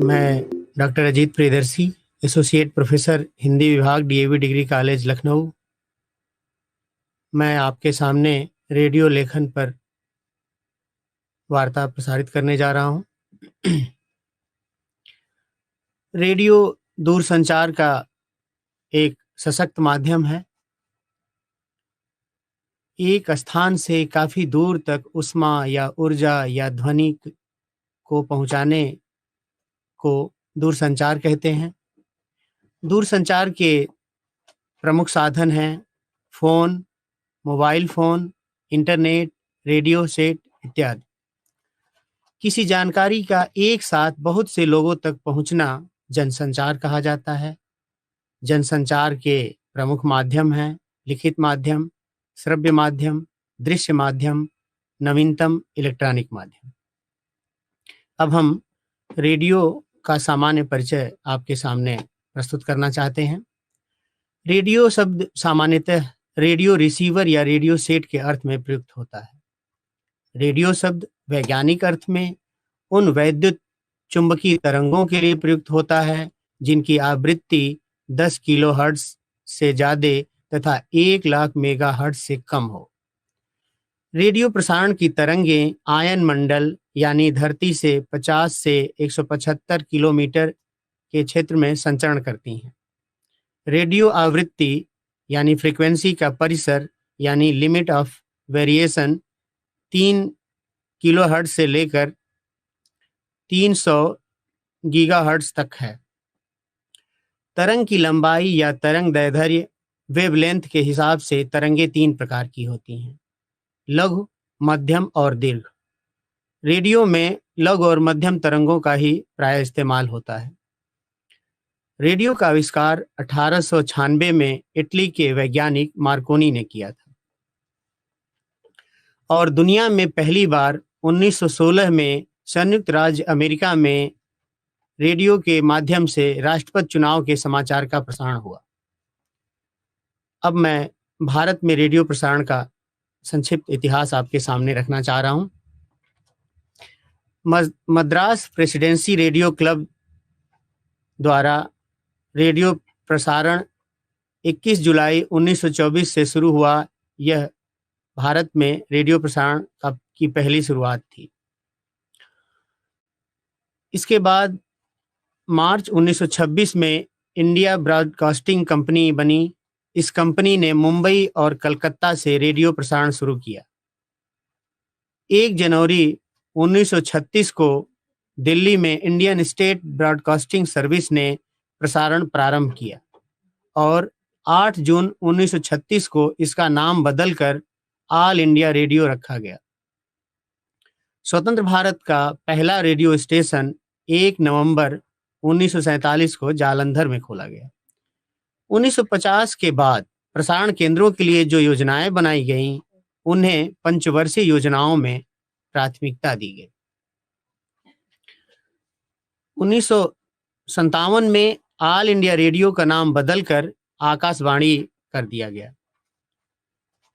मैं doctor Ajit Priyadarshi, associate professor Hindi विभाग, DAV degree college Lucknow. मैं आपके सामने रेडियो लेखन पर वार्ता प्रसारित करने जा रहा हूँ। रेडियो दूरसंचार का एक सशक्त माध्यम है। एक स्थान से काफ़ी दूर तक ऊष्मा या ऊर्जा या ध्वनि को पहुँचाने को दूरसंचार कहते हैं। दूरसंचार के प्रमुख साधन हैं phone, mobile phone, internet, radio set इत्यादि। किसी जानकारी का एक साथ बहुत से लोगों तक पहुंचना जनसंचार कहा जाता है। जनसंचार के प्रमुख माध्यम हैं लिखित माध्यम, श्रव्य माध्यम, दृश्य माध्यम, नवीनतम इलेक्ट्रॉनिक माध्यम। अब हम रेडियो का सामान्य परिचय आपके सामने प्रस्तुत करना चाहते हैं। रेडियो शब्द सामान्यतः रेडियो रिसीवर या रेडियो सेट के अर्थ में प्रयुक्त होता है। रेडियो शब्द वैज्ञानिक अर्थ में उन वैद्युत चुंबकीय तरंगों के लिए प्रयुक्त होता है जिनकी आवृत्ति 10 किलोहर्ट्ज से ज़्यादा तथा 1 लाख मेगाहर्ट्ज से कम हो। रेडियो प्रसारण की तरंगें आयन मंडल यानी धरती से 50 से 175 किलोमीटर के क्षेत्र में संचरण करती हैं। रेडियो आवृत्ति यानी फ्रीक्वेंसी का परिसर यानी लिमिट ऑफ वेरिएशन 3 किलोहर्ट्ज से लेकर 300 गीगाहर्ट्ज तक है। तरंग की लंबाई या तरंग दैर्ध्य वेवलेंथ के हिसाब से तरंगें 3 प्रकार की होती हैं: लघु, मध्यम और दीर्घ। रेडियो में लघु और मध्यम तरंगों का ही प्राय इस्तेमाल होता है। रेडियो का आविष्कार 1896 में इटली के वैज्ञानिक मार्कोनी ने किया था और दुनिया में पहली बार 1916 में संयुक्त राज्य अमेरिका में रेडियो के माध्यम से राष्ट्रपति चुनाव के समाचार का प्रसारण हुआ। अब मैं भारत में रेडियो प्रसारण का संक्षिप्त इतिहास आपके सामने रखना चाह रहा हूं। मद्रास प्रेसिडेंसी रेडियो क्लब द्वारा रेडियो प्रसारण 21 जुलाई 1924 से शुरू हुआ। यह भारत में रेडियो प्रसारण की पहली शुरुआत थी। इसके बाद मार्च 1926 में इंडिया ब्रॉडकास्टिंग कंपनी बनी। इस कंपनी ने मुंबई और कलकत्ता से रेडियो प्रसारण शुरू किया। 1 जनवरी 1936 को दिल्ली में इंडियन स्टेट ब्रॉडकास्टिंग सर्विस ने प्रसारण प्रारंभ किया और 8 जून 1936 को इसका नाम बदलकर ऑल इंडिया रेडियो रखा गया। स्वतंत्र भारत का पहला रेडियो स्टेशन 1 नवंबर 1947 को जालंधर में खोला गया। 1950 के बाद प्रसारण केंद्रों के लिए जो योजनाएं बनाई गईं, उन्हें पंचवर्षीय योजनाओं में प्राथमिकता दी गई। 1957 में ऑल इंडिया रेडियो का नाम बदलकर आकाशवाणी कर दिया गया।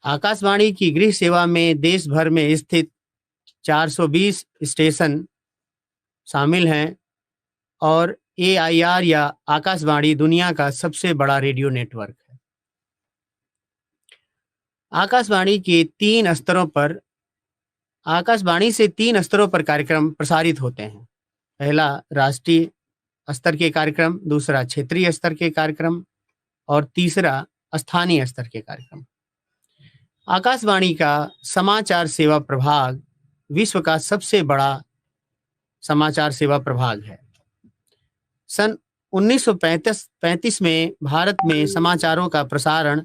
आकाशवाणी की गृह सेवा में देश भर में स्थित 420 स्टेशन शामिल हैं और AIR या आकाशवाणी दुनिया का सबसे बड़ा रेडियो नेटवर्क है। आकाशवाणी से 3 स्तरों पर कार्यक्रम प्रसारित होते हैं। पहला राष्ट्रीय स्तर के कार्यक्रम, दूसरा क्षेत्रीय स्तर के कार्यक्रम और तीसरा स्थानीय स्तर के कार्यक्रम। आकाशवाणी का समाचार सेवा प्रभाग विश्व का सबसे बड़ा समाचार सेवा प्रभाग है। सन 1935 में भारत में समाचारों का प्रसारण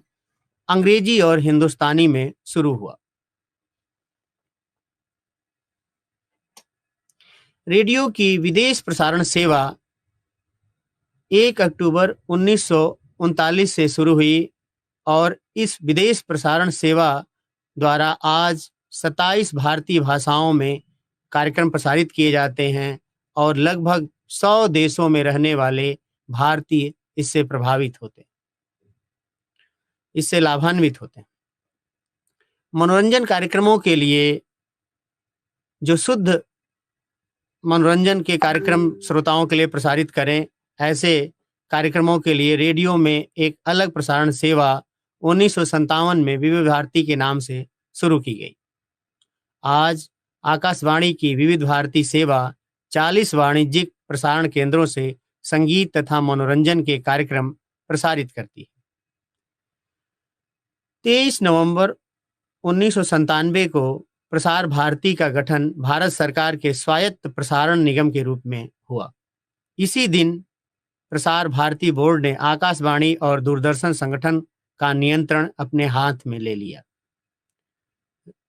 अंग्रेजी और हिंदुस्तानी में शुरू हुआ। रेडियो की विदेश प्रसारण सेवा 1 अक्टूबर 1939 से शुरू हुई और इस विदेश प्रसारण सेवा द्वारा आज 27 भारतीय भाषाओं में कार्यक्रम प्रसारित किए जाते हैं और लगभग 100 देशों में रहने वाले भारतीय इससे प्रभावित होते हैं, इससे लाभान्वित होते हैं। मनोरंजन कार्यक्रमों के लिए जो शुद्ध मनोरंजन के कार्यक्रम श्रोताओं के लिए प्रसारित करें, ऐसे कार्यक्रमों के लिए रेडियो में एक अलग प्रसारण सेवा 1957 में विविध भारती के नाम से शुरू की गई। आज आकाशवाणी की विविध भारती सेवा 40 वाणिज्यिक प्रसारण केंद्रों से संगीत तथा मनोरंजन के कार्यक्रम प्रसारित करती है। 23 नवंबर 1997 को प्रसार भारती का गठन भारत सरकार के स्वायत्त प्रसारण निगम के रूप में हुआ। इसी दिन प्रसार भारती बोर्ड ने आकाशवाणी और दूरदर्शन संगठन का नियंत्रण अपने हाथ में ले लिया।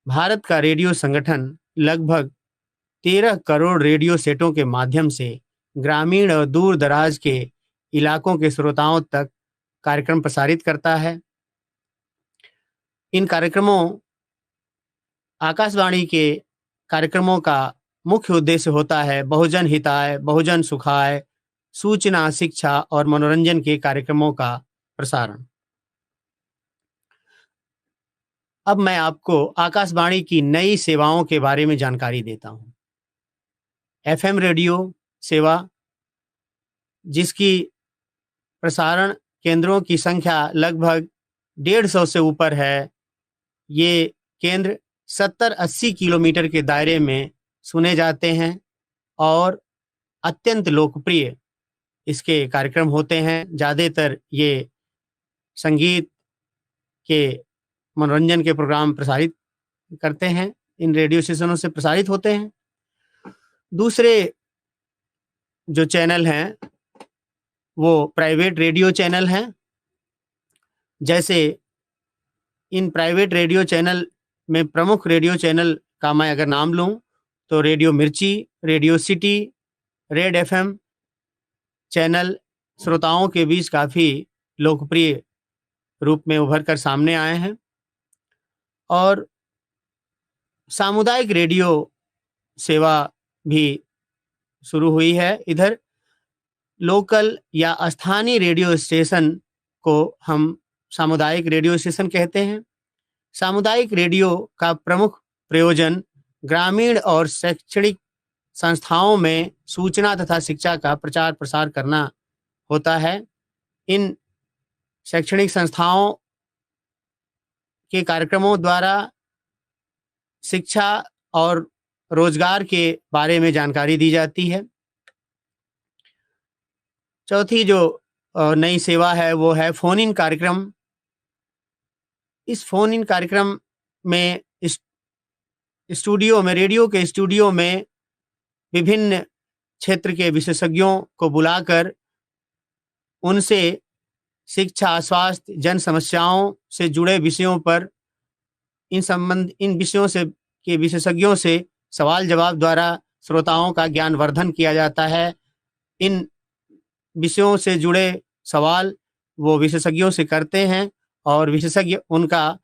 भारत का रेडियो संगठन लगभग 13 करोड़ रेडियो सेटों के माध्यम से ग्रामीण और दूर दराज के इलाकों के श्रोताओं तक कार्यक्रम प्रसारित करता है। इन कार्यक्रमों आकाशवाणी के कार्यक्रमों का मुख्य उद्देश्य होता है बहुजन हिताय, बहुजन सुखाय, सूचना, शिक्षा और मनोरंजन के कार्यक्रमों का प्रसारण। अब मैं आपको आकाशवाणी की नई सेवाओं के बारे में जानकारी देता हूं। एफएम रेडियो सेवा, जिसकी प्रसारण केंद्रों की संख्या लगभग 150 से ऊपर है। ये केंद्र 70-80 किलोमीटर के दायरे में सुने जाते हैं और अत्यंत लोकप्रिय इसके कार्यक्रम होते हैं। ज़्यादातर ये संगीत के मनोरंजन के प्रोग्राम प्रसारित करते हैं, इन रेडियो स्टेशनों से प्रसारित होते हैं। दूसरे जो चैनल हैं वो प्राइवेट रेडियो चैनल हैं। जैसे इन प्राइवेट रेडियो चैनल में प्रमुख रेडियो चैनल का मैं अगर नाम लूं तो रेडियो मिर्ची, radio city, red FM channel श्रोताओं के बीच काफ़ी लोकप्रिय रूप में उभर कर सामने आए हैं। और सामुदायिक रेडियो सेवा भी शुरू हुई है। इधर लोकल या स्थानीय रेडियो स्टेशन को हम सामुदायिक रेडियो स्टेशन कहते हैं। सामुदायिक रेडियो का प्रमुख प्रयोजन ग्रामीण और शैक्षणिक संस्थाओं में सूचना तथा शिक्षा का प्रचार प्रसार करना होता है। इन शैक्षणिक संस्थाओं के कार्यक्रमों द्वारा शिक्षा और रोजगार के बारे में जानकारी दी जाती है। चौथी जो नई सेवा है वो है फोन इन कार्यक्रम। इस फोन इन कार्यक्रम में स्टूडियो में, रेडियो के स्टूडियो में विभिन्न क्षेत्र के विशेषज्ञों को बुलाकर उनसे शिक्षा, स्वास्थ्य, जन समस्याओं से जुड़े विषयों पर इन विषयों से के विशेषज्ञों से सवाल जवाब द्वारा श्रोताओं का ज्ञानवर्धन किया जाता है। इन विषयों से जुड़े सवाल वो विशेषज्ञों से करते हैं और विशेषज्ञ उनका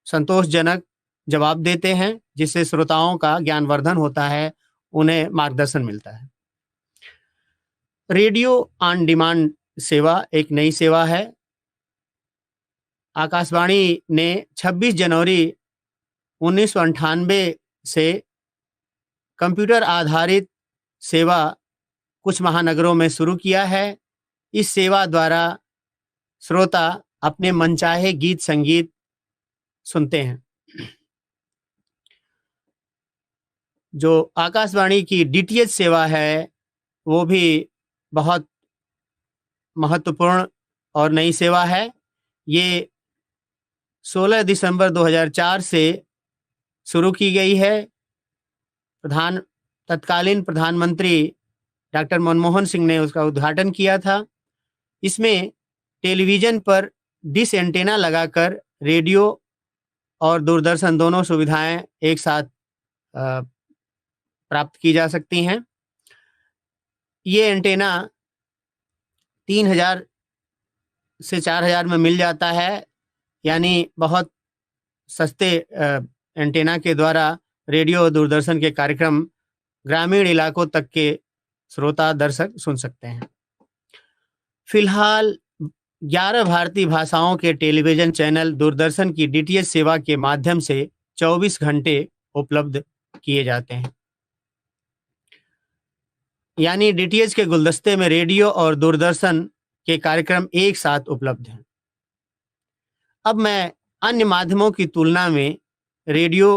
संतोषजनक जवाब देते हैं, जिससे श्रोताओं का ज्ञानवर्धन होता है, उन्हें मार्गदर्शन मिलता है। रेडियो ऑन डिमांड सेवा एक नई सेवा है। आकाशवाणी ने 26 जनवरी 1998 से कंप्यूटर आधारित सेवा कुछ महानगरों में शुरू किया है। इस सेवा द्वारा श्रोता अपने मनचाहे गीत संगीत सुनते हैं। जो आकाशवाणी की डीटीएच सेवा है वो भी बहुत महत्वपूर्ण और नई सेवा है। ये 16 दिसंबर 2004 से शुरू की गई है। तत्कालीन प्रधानमंत्री डॉक्टर मनमोहन सिंह ने उसका उद्घाटन किया था। इसमें टेलीविज़न पर डिश एंटेना लगाकर रेडियो और दूरदर्शन दोनों सुविधाएं एक साथ प्राप्त की जा सकती हैं। ये एंटेना 3000 से 4000 में मिल जाता है, यानी बहुत सस्ते एंटेना के द्वारा रेडियो और दूरदर्शन के कार्यक्रम ग्रामीण इलाकों तक के श्रोता दर्शक सुन सकते हैं। फिलहाल 11 भारतीय भाषाओं के टेलीविज़न चैनल दूरदर्शन की डीटीएच सेवा के माध्यम से 24 घंटे उपलब्ध किए जाते हैं। यानी डीटीएच के गुलदस्ते में रेडियो और दूरदर्शन के कार्यक्रम एक साथ उपलब्ध हैं। अब मैं अन्य माध्यमों की तुलना में रेडियो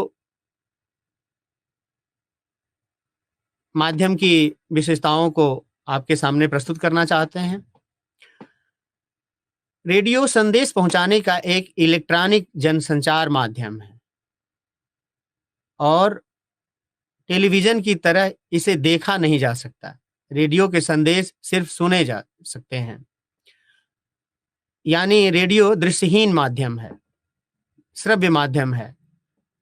माध्यम की विशेषताओं को आपके सामने प्रस्तुत करना चाहते हैं। रेडियो संदेश पहुंचाने का एक इलेक्ट्रॉनिक जनसंचार माध्यम है और टेलीविजन की तरह इसे देखा नहीं जा सकता। रेडियो के संदेश सिर्फ सुने जा सकते हैं, यानी रेडियो दृश्यहीन माध्यम है, श्रव्य माध्यम है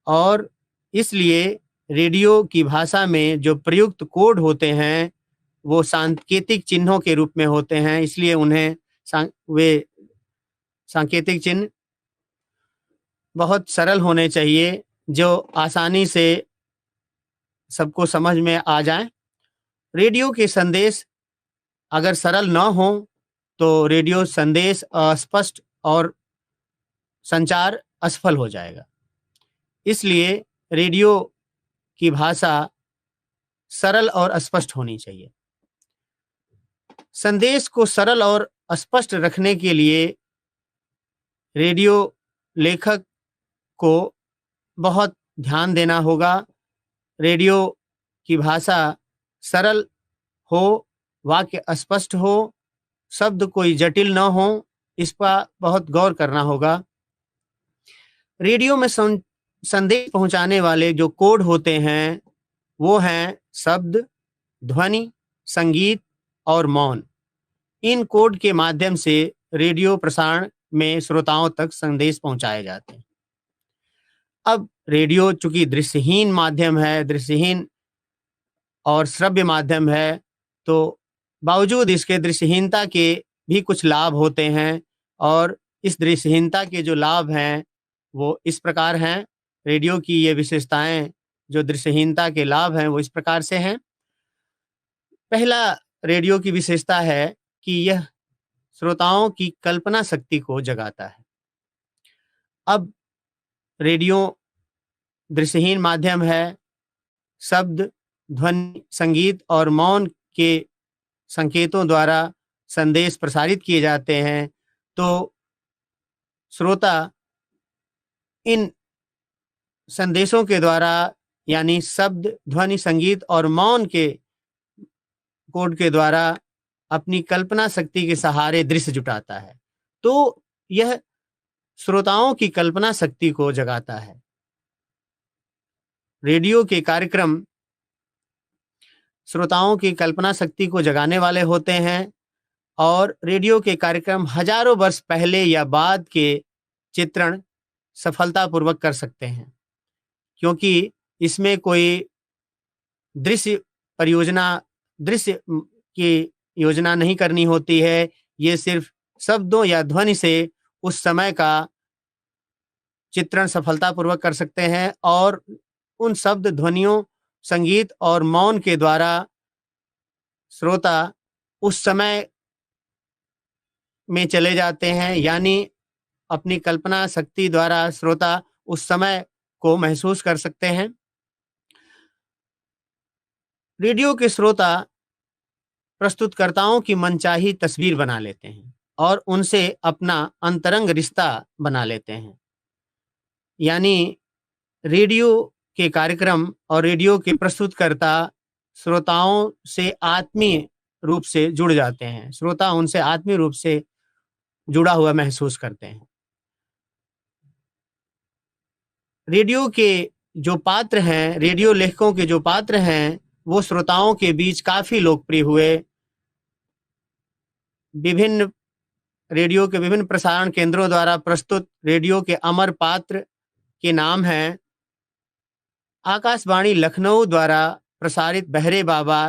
और इसलिए रेडियो की भाषा में जो प्रयुक्त कोड होते हैं वो सांकेतिक चिन्हों के रूप में होते हैं, इसलिए उन्हें वे सांकेतिक चिन्ह बहुत सरल होने चाहिए जो आसानी से सबको समझ में आ जाए। रेडियो के संदेश अगर सरल न हो तो रेडियो संदेश अस्पष्ट और संचार असफल हो जाएगा। इसलिए रेडियो की भाषा सरल और स्पष्ट होनी चाहिए। संदेश को सरल और स्पष्ट रखने के लिए रेडियो लेखक को बहुत ध्यान देना होगा। रेडियो की भाषा सरल हो, वाक्य स्पष्ट हो, शब्द कोई जटिल न हो, इस पर बहुत गौर करना होगा। रेडियो में संदेश पहुंचाने वाले जो कोड होते हैं वो हैं शब्द, ध्वनि, संगीत और मौन। इन कोड के माध्यम से रेडियो प्रसारण में श्रोताओं तक संदेश पहुंचाए जाते हैं। अब रेडियो चूंकि दृश्यहीन माध्यम है, दृश्यहीन और श्रव्य माध्यम है, तो बावजूद इसके दृश्यहीनता के भी कुछ लाभ होते हैं और इस दृश्यहीनता के जो लाभ हैं वो इस प्रकार हैं। रेडियो की ये विशेषताएं जो दृश्यहीनता के लाभ हैं वो इस प्रकार से हैं। पहला रेडियो की विशेषता है कि यह श्रोताओं की कल्पना शक्ति को जगाता है। अब रेडियो दृश्यहीन माध्यम है, शब्द, ध्वनि, संगीत और मौन के संकेतों द्वारा संदेश प्रसारित किए जाते हैं, तो श्रोता इन संदेशों के द्वारा यानी शब्द, ध्वनि, संगीत और मौन के कोड के द्वारा अपनी कल्पना शक्ति के सहारे दृश्य जुटाता है, तो यह श्रोताओं की कल्पना शक्ति को जगाता है। रेडियो के कार्यक्रम श्रोताओं की कल्पना शक्ति को जगाने वाले होते हैं और रेडियो के कार्यक्रम हजारों वर्ष पहले या बाद के चित्रण सफलतापूर्वक कर सकते हैं, क्योंकि इसमें कोई दृश्य की योजना नहीं करनी होती है। ये सिर्फ शब्दों या ध्वनि से उस समय का चित्रण सफलतापूर्वक कर सकते हैं और उन शब्द, ध्वनियों, संगीत और मौन के द्वारा श्रोता उस समय में चले जाते हैं, यानी अपनी कल्पना शक्ति द्वारा श्रोता उस समय को महसूस कर सकते हैं। रेडियो के श्रोता प्रस्तुतकर्ताओं की मनचाही तस्वीर बना लेते हैं और उनसे अपना अंतरंग रिश्ता बना लेते हैं, यानी रेडियो के कार्यक्रम और रेडियो के प्रस्तुतकर्ता श्रोताओं से आत्मीय रूप से जुड़ जाते हैं। श्रोता उनसे आत्मीय रूप से जुड़ा हुआ महसूस करते हैं। रेडियो के जो पात्र हैं, रेडियो लेखकों के जो पात्र हैं, वो श्रोताओं के बीच काफी लोकप्रिय हुए। रेडियो के विभिन्न प्रसारण केंद्रों द्वारा प्रस्तुत रेडियो के अमर पात्र के नाम हैं। आकाशवाणी लखनऊ द्वारा प्रसारित बहरे बाबा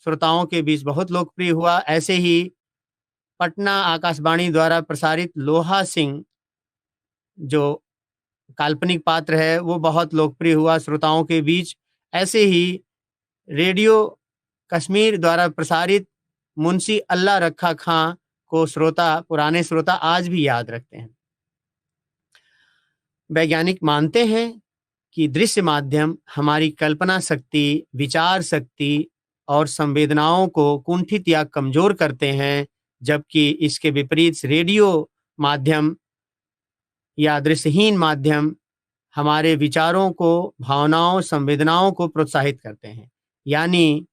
श्रोताओं के बीच बहुत लोकप्रिय हुआ। ऐसे ही पटना आकाशवाणी द्वारा प्रसारित लोहा सिंह जो काल्पनिक पात्र है वो बहुत लोकप्रिय हुआ श्रोताओं के बीच। ऐसे ही रेडियो कश्मीर द्वारा प्रसारित मुंशी अल्लाह रखा खां को पुराने श्रोता आज भी याद रखते हैं। वैज्ञानिक मानते हैं कि दृश्य माध्यम हमारी कल्पना शक्ति, विचार शक्ति और संवेदनाओं को कुंठित या कमजोर करते हैं, जबकि इसके विपरीत रेडियो माध्यम या दृश्यहीन माध्यम हमारे विचारों को, भावनाओं, संवेदनाओं को प्रोत्साहित करते हैं। यानी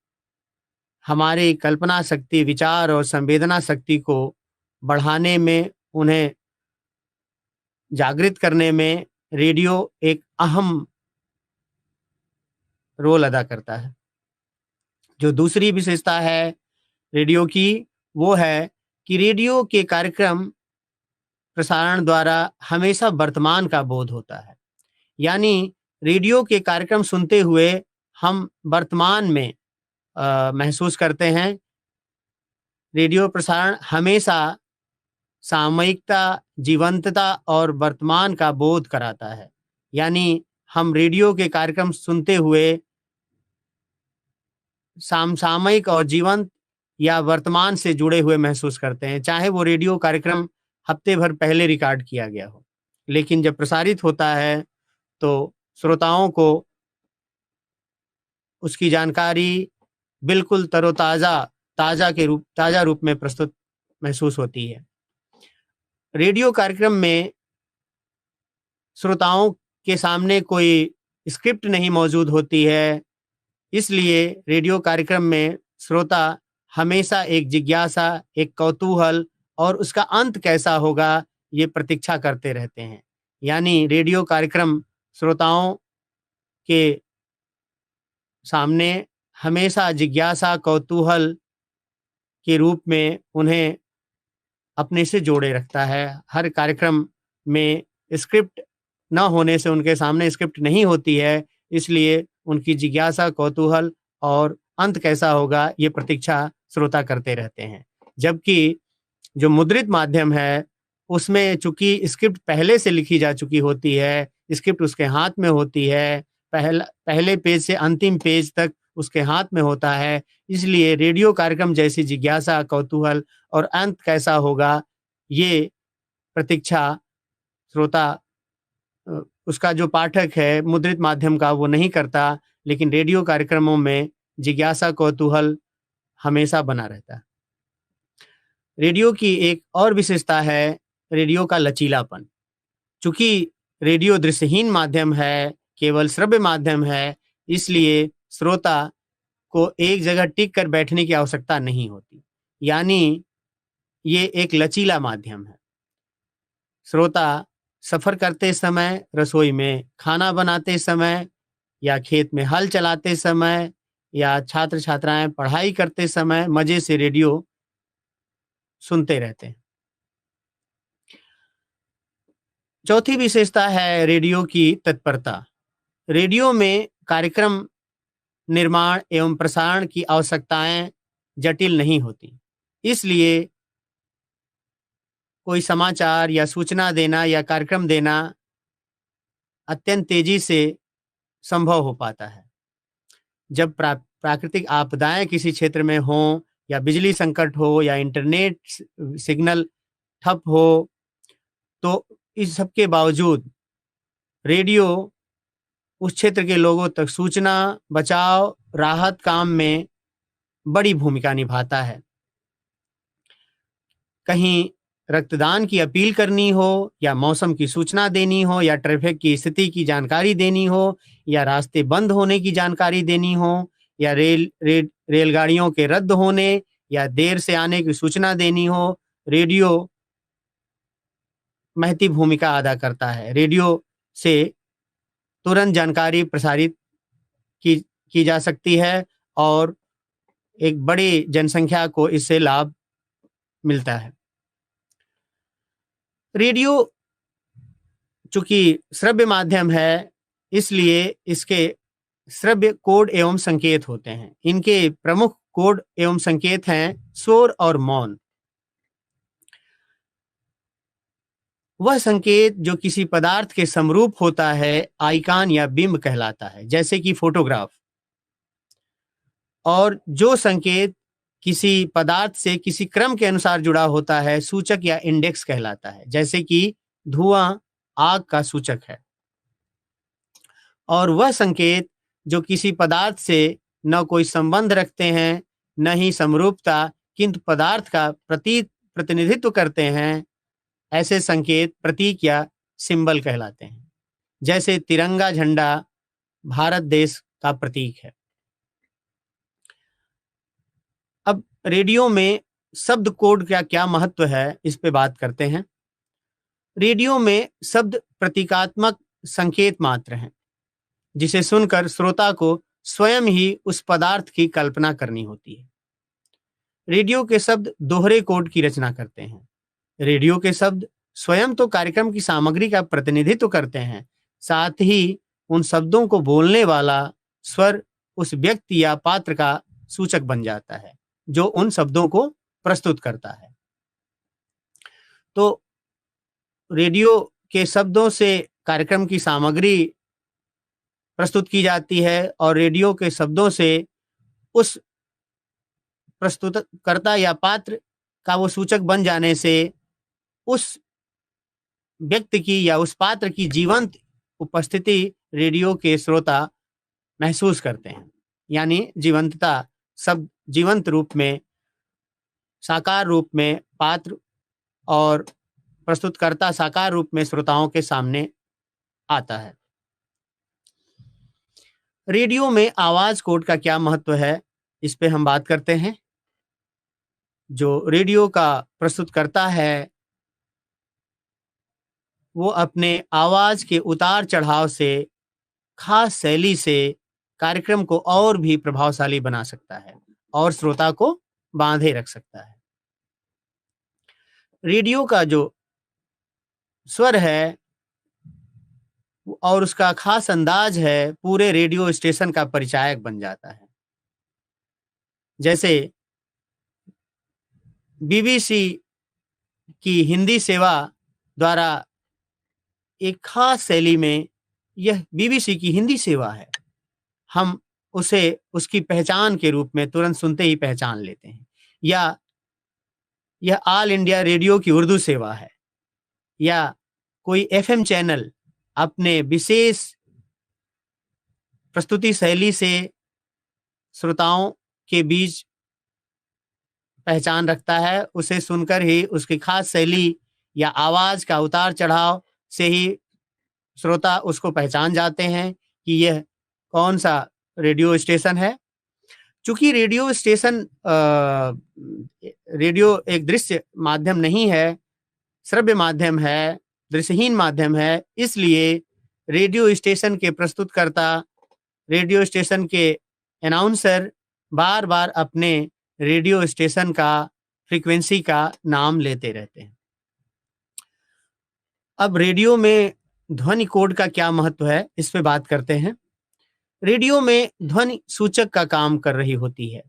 हमारी कल्पना शक्ति, विचार और संवेदना शक्ति को बढ़ाने में, उन्हें जागृत करने में रेडियो एक अहम रोल अदा करता है। जो दूसरी विशेषता है रेडियो की, वो है कि रेडियो के कार्यक्रम प्रसारण द्वारा हमेशा वर्तमान का बोध होता है। यानी रेडियो के कार्यक्रम सुनते हुए हम वर्तमान में महसूस करते हैं। रेडियो प्रसारण हमेशा सामयिकता, जीवंतता और वर्तमान का बोध कराता है। यानी हम रेडियो के कार्यक्रम सुनते हुए सामयिक और जीवंत या वर्तमान से जुड़े हुए महसूस करते हैं, चाहे वो रेडियो कार्यक्रम हफ्ते भर पहले रिकॉर्ड किया गया हो। लेकिन जब प्रसारित होता है तो श्रोताओं को उसकी जानकारी बिल्कुल ताजा रूप में प्रस्तुत महसूस होती है। रेडियो कार्यक्रम में श्रोताओं के सामने कोई स्क्रिप्ट नहीं मौजूद होती है, इसलिए रेडियो कार्यक्रम में श्रोता हमेशा एक जिज्ञासा, एक कौतूहल और उसका अंत कैसा होगा, ये प्रतीक्षा करते रहते हैं। यानी रेडियो कार्यक्रम श्रोताओं के सामने हमेशा जिज्ञासा, कौतूहल के रूप में उन्हें अपने से जोड़े रखता है। हर कार्यक्रम में स्क्रिप्ट न होने से उनके सामने स्क्रिप्ट नहीं होती है, इसलिए उनकी जिज्ञासा, कौतूहल और अंत कैसा होगा, ये प्रतीक्षा श्रोता करते रहते हैं। जबकि जो मुद्रित माध्यम है, उसमें चूंकि स्क्रिप्ट पहले से लिखी जा चुकी होती है, स्क्रिप्ट उसके हाथ में होती है, पहले पेज से अंतिम पेज तक उसके हाथ में होता है, इसलिए रेडियो कार्यक्रम जैसी जिज्ञासा, कौतूहल और अंत कैसा होगा, ये प्रतीक्षा श्रोता उसका जो पाठक है मुद्रित माध्यम का, वो नहीं करता। लेकिन रेडियो कार्यक्रमों में जिज्ञासा, कौतूहल हमेशा बना रहता है। रेडियो की एक और विशेषता है रेडियो का लचीलापन। चूंकि रेडियो दृश्यहीन माध्यम है, केवल श्रव्य माध्यम है, इसलिए श्रोता को एक जगह टिक कर बैठने की आवश्यकता नहीं होती। यानी ये एक लचीला माध्यम है। श्रोता सफर करते समय, रसोई में खाना बनाते समय या खेत में हल चलाते समय या छात्र छात्राएं पढ़ाई करते समय मजे से रेडियो सुनते रहते हैं। चौथी विशेषता है रेडियो की तत्परता। रेडियो में कार्यक्रम निर्माण एवं प्रसारण की आवश्यकताएं जटिल नहीं होती, इसलिए कोई समाचार या सूचना देना या कार्यक्रम देना अत्यंत तेजी से संभव हो पाता है। जब प्राकृतिक आपदाएं किसी क्षेत्र में हों या बिजली संकट हो या इंटरनेट सिग्नल ठप हो, तो इस सब के बावजूद रेडियो उस क्षेत्र के लोगों तक सूचना, बचाव, राहत काम में बड़ी भूमिका निभाता है। कहीं रक्तदान की अपील करनी हो या मौसम की सूचना देनी हो या ट्रैफिक की स्थिति की जानकारी देनी हो या रास्ते बंद होने की जानकारी देनी हो या रेलगाड़ियों के रद्द होने या देर से आने की सूचना देनी हो, रेडियो महती भूमिका अदा करता है। रेडियो से तुरंत जानकारी प्रसारित की जा सकती है और एक बड़ी जनसंख्या को इससे लाभ मिलता है। रेडियो चूंकि श्रव्य माध्यम है, इसलिए इसके श्रव्य कोड एवं संकेत होते हैं। इनके प्रमुख कोड एवं संकेत हैं शोर और मौन। वह संकेत जो किसी पदार्थ के समरूप होता है आइकॉन या बिंब कहलाता है, जैसे कि फोटोग्राफ। और जो संकेत किसी पदार्थ से किसी क्रम के अनुसार जुड़ा होता है सूचक या इंडेक्स कहलाता है, जैसे कि धुआं आग का सूचक है। और वह संकेत जो किसी पदार्थ से न कोई संबंध रखते हैं, न ही समरूपता, किंतु पदार्थ का प्रतिनिधित्व करते हैं, ऐसे संकेत प्रतीक या सिंबल कहलाते हैं। जैसे तिरंगा झंडा भारत देश का प्रतीक है। अब रेडियो में शब्द कोड का क्या महत्व है, इस पे बात करते हैं। रेडियो में शब्द प्रतीकात्मक संकेत मात्र हैं, जिसे सुनकर श्रोता को स्वयं ही उस पदार्थ की कल्पना करनी होती है। रेडियो के शब्द दोहरे कोड की रचना करते हैं। रेडियो के शब्द स्वयं तो कार्यक्रम की सामग्री का प्रतिनिधित्व करते हैं, साथ ही उन शब्दों को बोलने वाला स्वर उस व्यक्ति या पात्र का सूचक बन जाता है, जो उन शब्दों को प्रस्तुत करता है। तो रेडियो के शब्दों से कार्यक्रम की सामग्री प्रस्तुत की जाती है और रेडियो के शब्दों से उस प्रस्तुतकर्ता या पात्र का वो सूचक बन जाने से उस व्यक्ति की या उस पात्र की जीवंत उपस्थिति रेडियो के श्रोता महसूस करते हैं। यानी जीवंतता शब्द जीवंत रूप में, साकार रूप में पात्र और प्रस्तुतकर्ता साकार रूप में श्रोताओं के सामने आता है। रेडियो में आवाज कोड का क्या महत्व है, इस पे हम बात करते हैं। जो रेडियो का प्रस्तुत करता है वो अपने आवाज के उतार चढ़ाव से, खास शैली से कार्यक्रम को और भी प्रभावशाली बना सकता है और श्रोता को बांधे रख सकता है। रेडियो का जो स्वर है और उसका खास अंदाज है, पूरे रेडियो स्टेशन का परिचायक बन जाता है। जैसे बीबीसी की हिंदी सेवा द्वारा एक खास शैली में, यह बीबीसी की हिंदी सेवा है, हम उसे उसकी पहचान के रूप में तुरंत सुनते ही पहचान लेते हैं। या यह ऑल इंडिया रेडियो की उर्दू सेवा है, या कोई एफएम चैनल अपने विशेष प्रस्तुति शैली से श्रोताओं के बीच पहचान रखता है, उसे सुनकर ही उसकी खास शैली या आवाज का उतार चढ़ाव से ही श्रोता उसको पहचान जाते हैं कि यह कौन सा रेडियो स्टेशन है। चूंकि रेडियो स्टेशन रेडियो एक दृश्य माध्यम नहीं है, श्रव्य माध्यम है, दृश्यहीन माध्यम है, इसलिए रेडियो स्टेशन के प्रस्तुतकर्ता, रेडियो स्टेशन के अनाउंसर बार बार अपने रेडियो स्टेशन का फ्रीक्वेंसी का नाम लेते रहते हैं। अब रेडियो में ध्वनि कोड का क्या महत्व है, इस पे बात करते हैं। रेडियो में ध्वनि सूचक का काम कर रही होती है।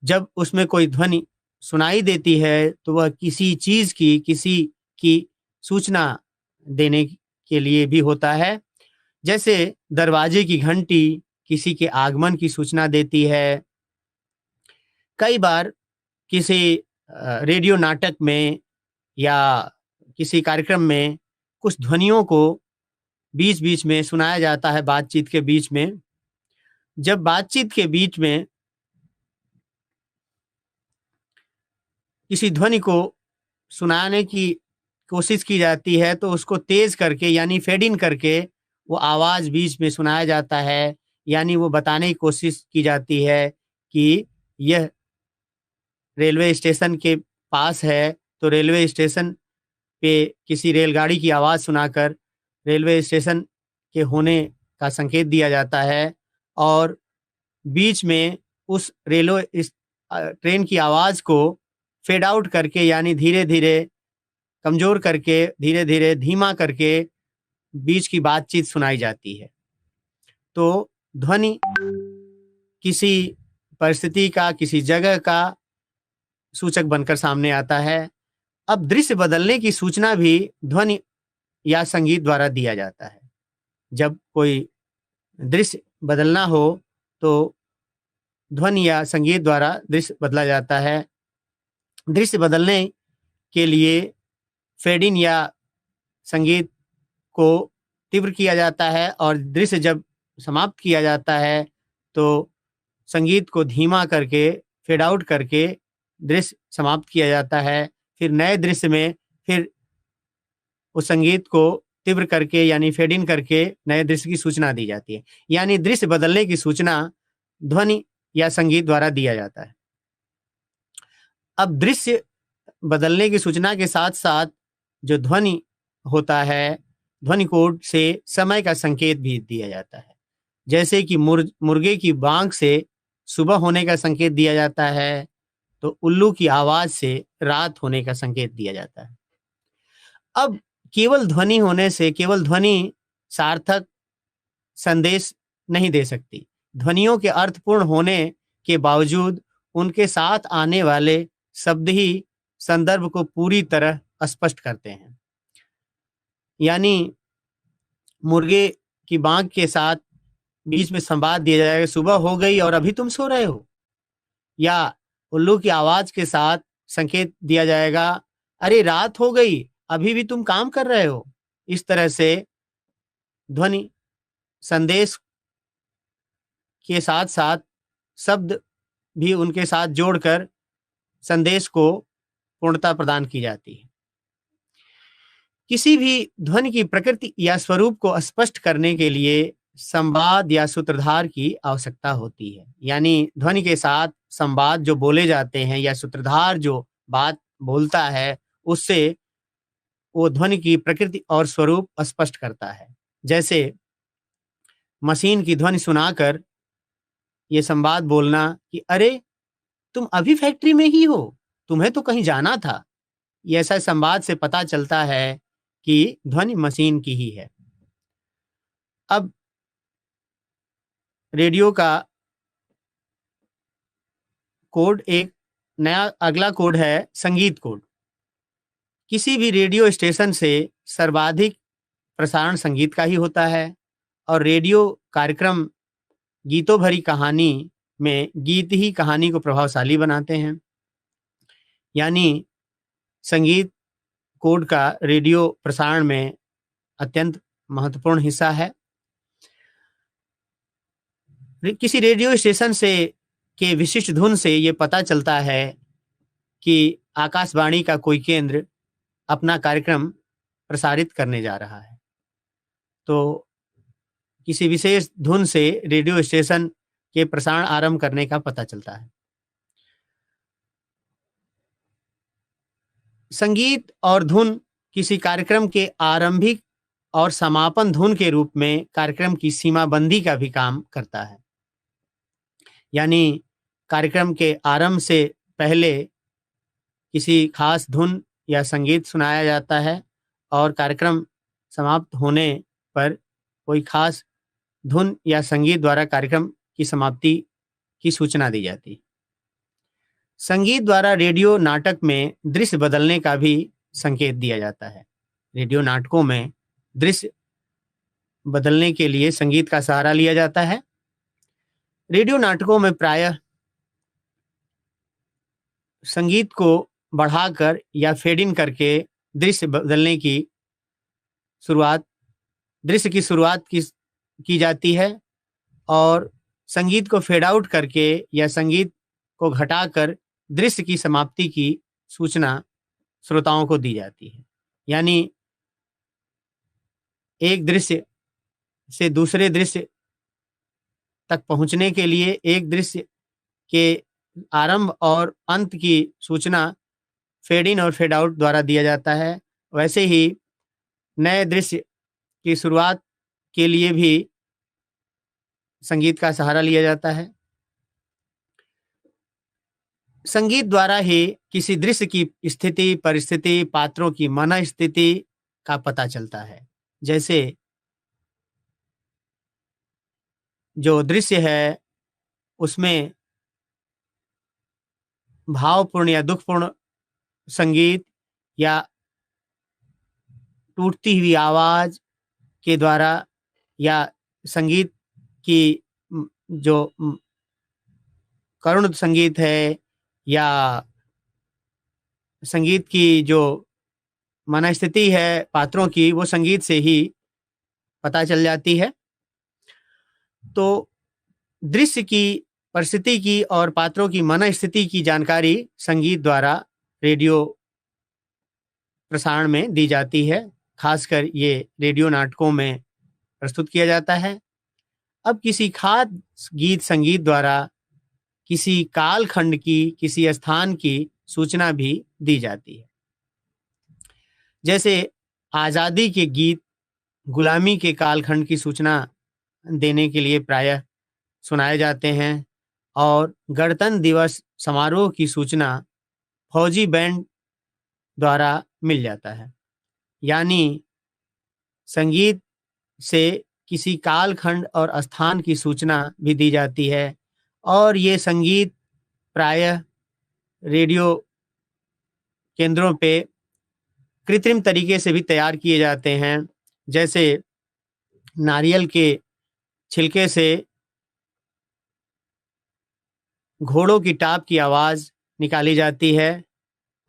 जब उसमें कोई ध्वनि सुनाई देती है तो वह किसी चीज की, किसी की सूचना देने के लिए भी होता है। जैसे दरवाजे की घंटी किसी के आगमन की सूचना देती है। कई बार किसी रेडियो नाटक में या किसी कार्यक्रम में कुछ ध्वनियों को बीच बीच में सुनाया जाता है, बातचीत के बीच में। जब बातचीत के बीच में किसी ध्वनि को सुनाने की कोशिश की जाती है तो उसको तेज करके यानी फेड इन करके वो आवाज बीच में सुनाया जाता है, यानी वो बताने की कोशिश की जाती है कि यह रेलवे स्टेशन के पास है, तो रेलवे स्टेशन पे किसी रेलगाड़ी की आवाज सुनाकर रेलवे स्टेशन के होने का संकेत दिया जाता है। और बीच में उस रेलवे ट्रेन की आवाज को फेड आउट करके यानी धीरे धीरे कमजोर करके, धीरे धीरे धीमा करके बीच की बातचीत सुनाई जाती है। तो ध्वनि किसी परिस्थिति का, किसी जगह का सूचक बनकर सामने आता है। अब दृश्य बदलने की सूचना भी ध्वनि या संगीत द्वारा दिया जाता है। जब कोई दृश्य बदलना हो तो ध्वनि या संगीत द्वारा दृश्य बदला जाता है। दृश्य बदलने के लिए फेड इन या संगीत को तीव्र किया जाता है और दृश्य जब समाप्त किया जाता है तो संगीत को धीमा करके, फेड आउट करके दृश्य समाप्त किया जाता है। फिर नए दृश्य में फिर उस संगीत को तीव्र करके यानी फेड इन करके नए दृश्य की सूचना दी जाती है। यानी दृश्य बदलने की सूचना ध्वनि या संगीत द्वारा दिया जाता है। अब दृश्य बदलने की सूचना के साथ साथ जो ध्वनि होता है, ध्वनि कोड से समय का संकेत भी दिया जाता है। जैसे कि मुर्गे की बांग से सुबह होने का संकेत दिया जाता है, तो उल्लू की आवाज से रात होने का संकेत दिया जाता है। अब केवल ध्वनि होने से केवल ध्वनि सार्थक संदेश नहीं दे सकती। ध्वनियों के अर्थपूर्ण होने के बावजूद उनके साथ आने वाले शब्द ही संदर्भ को पूरी तरह स्पष्ट करते हैं। यानी मुर्गे की बांग के साथ बीच में संवाद दिया जाएगा, सुबह हो गई और अभी तुम सो रहे हो, या उल्लू की आवाज के साथ संकेत दिया जाएगा, अरे रात हो गई, अभी भी तुम काम कर रहे हो। इस तरह से ध्वनि संदेश के साथ साथ शब्द भी उनके साथ जोड़कर संदेश को पूर्णता प्रदान की जाती है। किसी भी ध्वनि की प्रकृति या स्वरूप को स्पष्ट करने के लिए संवाद या सूत्रधार की आवश्यकता होती है। यानी ध्वनि के साथ संवाद जो बोले जाते हैं या सूत्रधार जो बात बोलता है, उससे वो ध्वनि की प्रकृति और स्वरूप स्पष्ट करता है। जैसे मशीन की ध्वनि सुनाकर ये संवाद बोलना कि अरे तुम अभी फैक्ट्री में ही हो, तुम्हें तो कहीं जाना था। ये ऐसा संवाद से पता चलता है कि ध्वनि मशीन की ही है। अब रेडियो का कोड, एक नया अगला कोड है संगीत कोड। किसी भी रेडियो स्टेशन से सर्वाधिक प्रसारण संगीत का ही होता है, और रेडियो कार्यक्रम गीतों भरी कहानी में गीत ही कहानी को प्रभावशाली बनाते हैं। यानी संगीत कोड का रेडियो प्रसारण में अत्यंत महत्वपूर्ण हिस्सा है। किसी रेडियो स्टेशन से के विशिष्ट धुन से ये पता चलता है कि आकाशवाणी का कोई केंद्र अपना कार्यक्रम प्रसारित करने जा रहा है। तो किसी विशेष धुन से रेडियो स्टेशन के प्रसारण आरंभ करने का पता चलता है। संगीत और धुन किसी कार्यक्रम के आरंभिक और समापन धुन के रूप में कार्यक्रम की सीमाबंदी का भी काम करता है। यानी कार्यक्रम के आरंभ से पहले किसी खास धुन या संगीत सुनाया जाता है, और कार्यक्रम समाप्त होने पर कोई खास धुन या संगीत द्वारा कार्यक्रम की समाप्ति की सूचना दी जाती है। संगीत द्वारा रेडियो नाटक में दृश्य बदलने का भी संकेत दिया जाता है। रेडियो नाटकों में दृश्य बदलने के लिए संगीत का सहारा लिया जाता है। रेडियो नाटकों में प्रायः संगीत को बढ़ाकर या फेड इन करके दृश्य बदलने की शुरुआत की जाती है, और संगीत को फेड आउट करके या संगीत को घटाकर दृश्य की समाप्ति की सूचना श्रोताओं को दी जाती है। यानी एक दृश्य से दूसरे दृश्य तक पहुंचने के लिए एक दृश्य के आरंभ और अंत की सूचना फेड इन और फेड आउट द्वारा दिया जाता है। वैसे ही नए दृश्य की शुरुआत के लिए भी संगीत का सहारा लिया जाता है। संगीत द्वारा ही किसी दृश्य की स्थिति, परिस्थिति, पात्रों की मन स्थिति का पता चलता है। जैसे जो दृश्य है उसमें भावपूर्ण या दुखपूर्ण संगीत या टूटती हुई आवाज के द्वारा, या संगीत की जो करुण संगीत है, या संगीत की जो मनस्थिति है पात्रों की, वो संगीत से ही पता चल जाती है। तो दृश्य की परिस्थिति की और पात्रों की मन स्थिति की जानकारी संगीत द्वारा रेडियो प्रसारण में दी जाती है। खासकर ये रेडियो नाटकों में प्रस्तुत किया जाता है। अब किसी खास गीत संगीत द्वारा किसी कालखंड की, किसी स्थान की सूचना भी दी जाती है। जैसे आज़ादी के गीत गुलामी के कालखंड की सूचना देने के लिए प्रायः सुनाए जाते हैं और गणतंत्र दिवस समारोह की सूचना फौजी बैंड द्वारा मिल जाता है। यानी संगीत से किसी कालखंड और स्थान की सूचना भी दी जाती है और ये संगीत प्रायः रेडियो केंद्रों पे कृत्रिम तरीके से भी तैयार किए जाते हैं। जैसे नारियल के छिलके से घोड़ों की टाप की आवाज़ निकाली जाती है,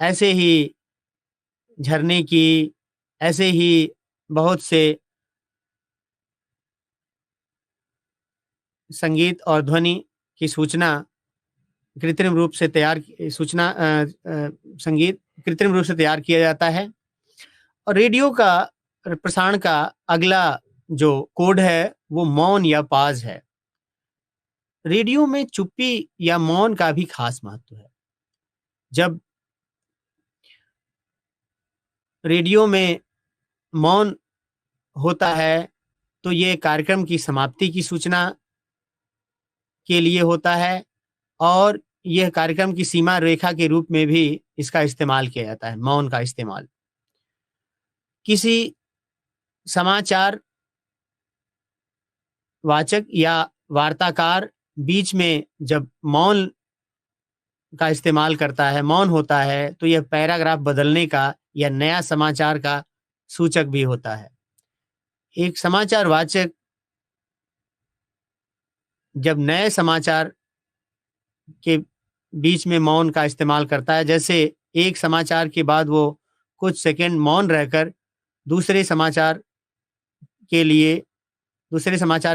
ऐसे ही झरने की, ऐसे ही बहुत से संगीत और ध्वनि की सूचना कृत्रिम रूप से तैयार संगीत कृत्रिम रूप से तैयार किया जाता है। और रेडियो का प्रसारण का अगला जो कोड है वो मौन या पाज है। रेडियो में चुप्पी या मौन का भी खास महत्व है। जब रेडियो में मौन होता है तो ये कार्यक्रम की समाप्ति की सूचना के लिए होता है और यह कार्यक्रम की सीमा रेखा के रूप में भी इसका इस्तेमाल किया जाता है। मौन का इस्तेमाल किसी समाचार वाचक या वार्ताकार बीच में जब मौन का इस्तेमाल करता है, मौन होता है, तो यह पैराग्राफ बदलने का या नया समाचार का सूचक भी होता है। एक समाचार वाचक जब नए समाचार के बीच में मौन का इस्तेमाल करता है, जैसे एक समाचार के बाद वो कुछ सेकंड मौन रहकर दूसरे समाचार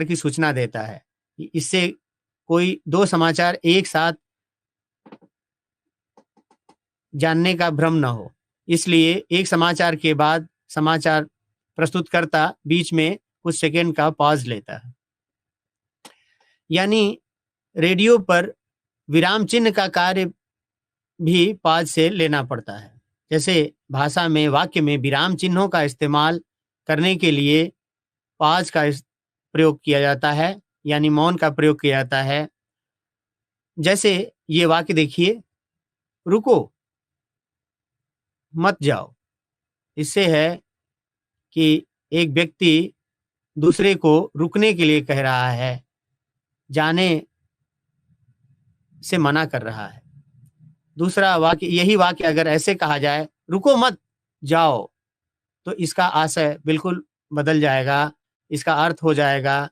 की सूचना देता है। इससे कोई दो समाचार एक साथ जानने का भ्रम न हो, इसलिए एक समाचार के बाद समाचार प्रस्तुतकर्ता बीच में कुछ सेकंड का पॉज लेता है। यानी रेडियो पर विराम चिन्ह का कार्य भी पॉज से लेना पड़ता है। जैसे भाषा में वाक्य में विराम चिन्हों का इस्तेमाल करने के लिए पॉज का प्रयोग किया जाता है, यानी मौन का प्रयोग किया जाता है। जैसे ये वाक्य देखिए, रुको मत जाओ। इससे है कि एक व्यक्ति दूसरे को रुकने के लिए कह रहा है, जाने से मना कर रहा है। दूसरा वाक्य, यही वाक्य अगर ऐसे कहा जाए, रुको मत जाओ, तो इसका आशय बिल्कुल बदल जाएगा। इसका अर्थ हो जाएगा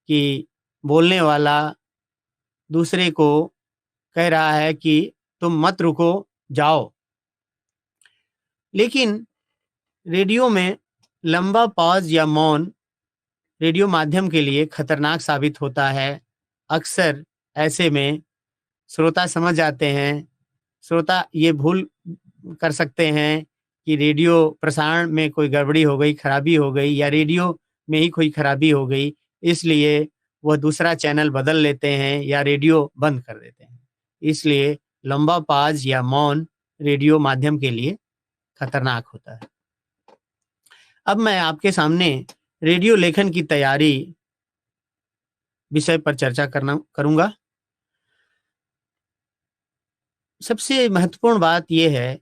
कि बोलने वाला दूसरे को कह रहा है कि तुम मत रुको, जाओ। लेकिन रेडियो में लंबा पॉज या मौन रेडियो माध्यम के लिए खतरनाक साबित होता है। अक्सर ऐसे में श्रोता समझ जाते हैं, श्रोता ये भूल कर सकते हैं कि रेडियो प्रसारण में कोई गड़बड़ी हो गई, खराबी हो गई, या रेडियो में ही कोई खराबी हो गई, इसलिए वह दूसरा चैनल बदल लेते हैं या रेडियो बंद कर देते हैं। इसलिए लंबा पॉज या मौन रेडियो माध्यम के लिए खतरनाक होता है। अब मैं आपके सामने रेडियो लेखन की तैयारी विषय पर चर्चा करूंगा। सबसे महत्वपूर्ण बात यह है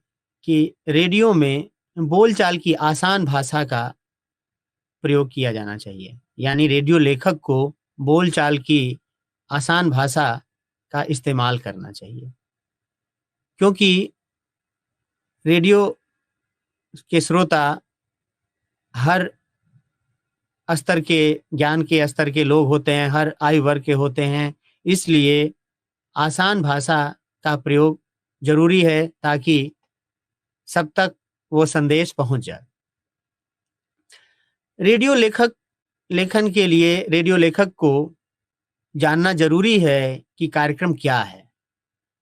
कि रेडियो में बोलचाल की आसान भाषा का प्रयोग किया जाना चाहिए। यानी रेडियो लेखक को बोलचाल की आसान भाषा का इस्तेमाल करना चाहिए, क्योंकि रेडियो के श्रोता हर स्तर के, ज्ञान के स्तर के लोग होते हैं, हर आयु वर्ग के होते हैं। इसलिए आसान भाषा का प्रयोग जरूरी है ताकि सब तक वो संदेश पहुंच जाए। रेडियो लेखन के लिए रेडियो लेखक को जानना जरूरी है कि कार्यक्रम क्या है,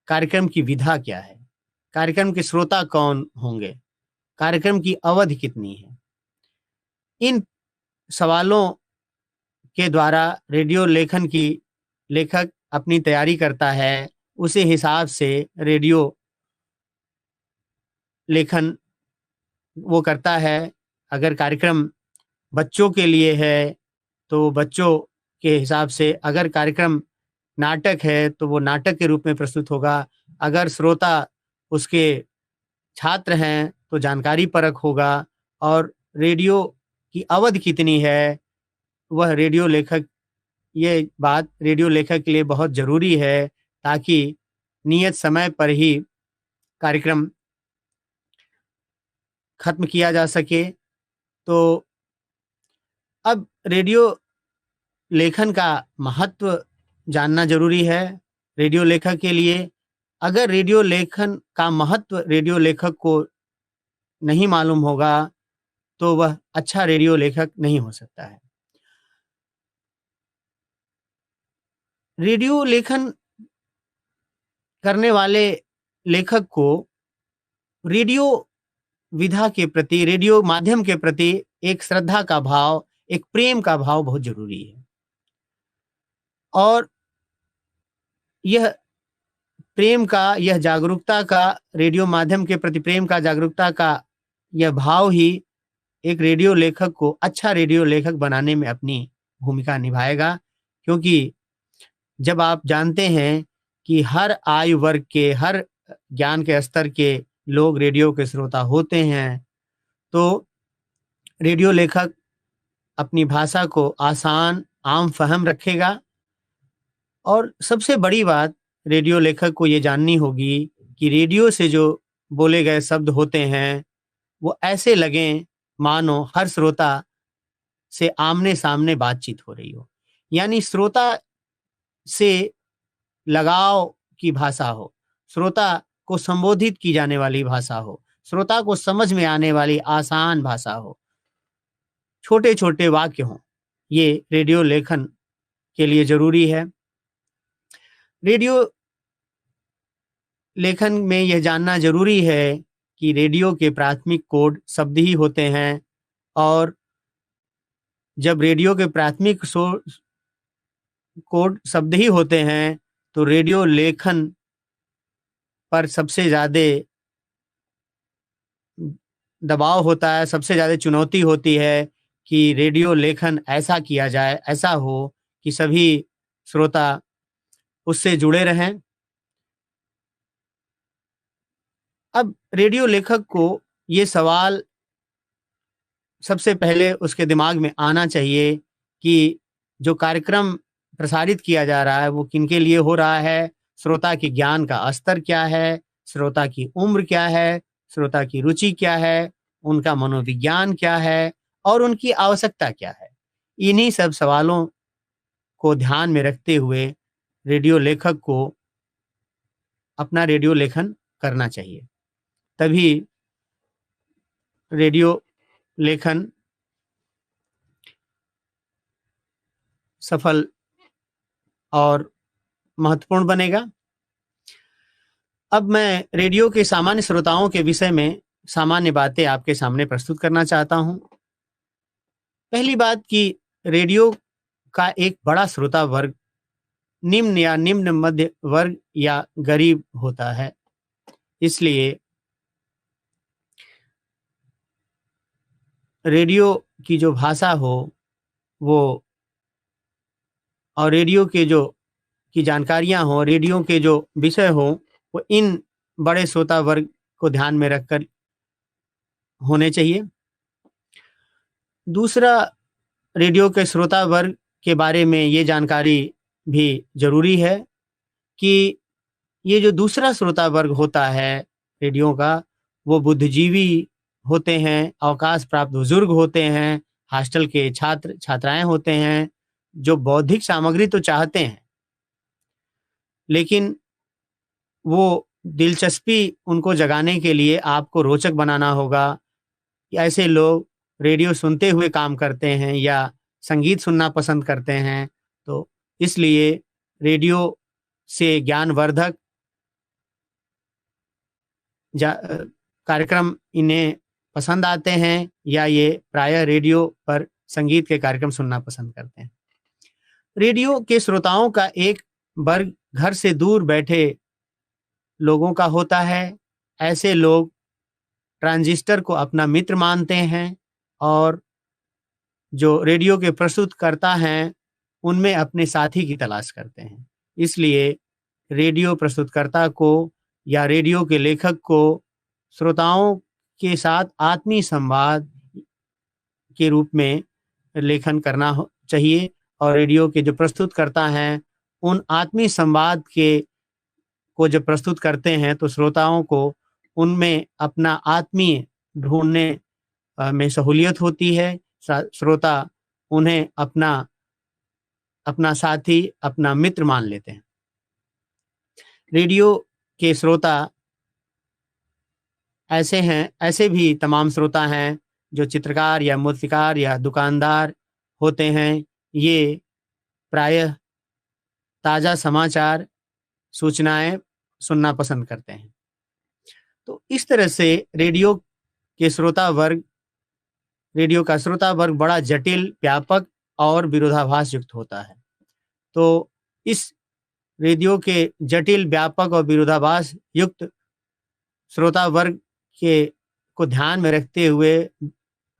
कार्यक्रम की विधा क्या है, कार्यक्रम के श्रोता कौन होंगे, कार्यक्रम की अवधि कितनी है। इन सवालों के द्वारा रेडियो लेखन की लेखक अपनी तैयारी करता है, उसी हिसाब से रेडियो लेखन वो करता है। अगर कार्यक्रम बच्चों के लिए है तो बच्चों के हिसाब से, अगर कार्यक्रम नाटक है तो वो नाटक के रूप में प्रस्तुत होगा, अगर श्रोता उसके छात्र हैं तो जानकारी परक होगा, और रेडियो की अवधि कितनी है वह रेडियो लेखक, ये बात रेडियो लेखक के लिए बहुत ज़रूरी है, ताकि नियत समय पर ही कार्यक्रम खत्म किया जा सके। तो अब रेडियो लेखन का महत्व जानना जरूरी है रेडियो लेखक के लिए। अगर रेडियो लेखन का महत्व रेडियो लेखक को नहीं मालूम होगा तो वह अच्छा रेडियो लेखक नहीं हो सकता है। रेडियो लेखन करने वाले लेखक को रेडियो विधा के प्रति, रेडियो माध्यम के प्रति एक श्रद्धा का भाव, एक प्रेम का भाव बहुत जरूरी है। और यह प्रेम का, यह जागरूकता का, रेडियो माध्यम के प्रति प्रेम का, जागरूकता का यह भाव ही एक रेडियो लेखक को अच्छा रेडियो लेखक बनाने में अपनी भूमिका निभाएगा। क्योंकि जब आप जानते हैं कि हर आयु वर्ग के, हर ज्ञान के स्तर के लोग रेडियो के श्रोता होते हैं, तो रेडियो लेखक अपनी भाषा को आसान, आम फहम रखेगा। और सबसे बड़ी बात रेडियो लेखक को ये जाननी होगी कि रेडियो से जो बोले गए शब्द होते हैं वो ऐसे लगें मानो हर श्रोता से आमने सामने बातचीत हो रही हो, यानी श्रोता से लगाव की भाषा हो, श्रोता को संबोधित की जाने वाली भाषा हो, श्रोता को समझ में आने वाली आसान भाषा हो, छोटे छोटे वाक्य हों। ये रेडियो लेखन के लिए जरूरी है। रेडियो लेखन में यह जानना जरूरी है कि रेडियो के प्राथमिक कोड शब्द ही होते हैं, और जब रेडियो के प्राथमिक कोड शब्द ही होते हैं तो रेडियो लेखन पर सबसे ज़्यादा दबाव होता है, सबसे ज़्यादा चुनौती होती है कि रेडियो लेखन ऐसा किया जाए, ऐसा हो कि सभी श्रोता उससे जुड़े रहें। अब रेडियो लेखक को ये सवाल सबसे पहले उसके दिमाग में आना चाहिए कि जो कार्यक्रम प्रसारित किया जा रहा है वो किनके लिए हो रहा है, श्रोता के ज्ञान का स्तर क्या है, श्रोता की उम्र क्या है, श्रोता की रुचि क्या है, उनका मनोविज्ञान क्या है और उनकी आवश्यकता क्या है। इन्हीं सब सवालों को ध्यान में रखते हुए रेडियो लेखक को अपना रेडियो लेखन करना चाहिए, तभी रेडियो लेखन सफल और महत्वपूर्ण बनेगा। अब मैं रेडियो के सामान्य श्रोताओं के विषय में सामान्य बातें आपके सामने प्रस्तुत करना चाहता हूं। पहली बात कि रेडियो का एक बड़ा श्रोता वर्ग निम्न या निम्न मध्य वर्ग या गरीब होता है, इसलिए रेडियो की जो भाषा हो वो, और रेडियो के जो की जानकारियां हो, रेडियो के जो विषय हो, वो इन बड़े श्रोता वर्ग को ध्यान में रखकर होने चाहिए। दूसरा, रेडियो के श्रोता वर्ग के बारे में ये जानकारी भी जरूरी है कि ये जो दूसरा श्रोता वर्ग होता है रेडियो का, वो बुद्धिजीवी होते हैं, अवकाश प्राप्त बुजुर्ग होते हैं, हॉस्टल के छात्र छात्राएं होते हैं, जो बौद्धिक सामग्री तो चाहते हैं लेकिन वो दिलचस्पी उनको जगाने के लिए आपको रोचक बनाना होगा। ऐसे लोग रेडियो सुनते हुए काम करते हैं या संगीत सुनना पसंद करते हैं, तो इसलिए रेडियो से ज्ञानवर्धक कार्यक्रम इन्हें पसंद आते हैं, या ये प्रायः रेडियो पर संगीत के कार्यक्रम सुनना पसंद करते हैं। रेडियो के श्रोताओं का एक वर्ग घर से दूर बैठे लोगों का होता है। ऐसे लोग ट्रांजिस्टर को अपना मित्र मानते हैं और जो रेडियो के प्रस्तुतकर्ता हैं उनमें अपने साथी की तलाश करते हैं। इसलिए रेडियो प्रस्तुतकर्ता को या रेडियो के लेखक को श्रोताओं के साथ आत्मीय संवाद के रूप में लेखन करना चाहिए, और रेडियो के जो प्रस्तुतकर्ता हैं उन आत्मीय संवाद को जब प्रस्तुत करते हैं तो श्रोताओं को उनमें अपना आत्मीय ढूंढने में सहूलियत होती है। श्रोता उन्हें अपना साथी, अपना मित्र मान लेते हैं। रेडियो के श्रोता ऐसे भी तमाम श्रोता हैं जो चित्रकार या मूर्तिकार या दुकानदार होते हैं। ये प्रायः ताज़ा समाचार, सूचनाएं सुनना पसंद करते हैं। तो इस तरह से रेडियो का श्रोता वर्ग बड़ा जटिल, व्यापक और विरोधाभास युक्त होता है। तो इस रेडियो के जटिल, व्यापक और विरोधाभास युक्त श्रोता वर्ग को ध्यान में रखते हुए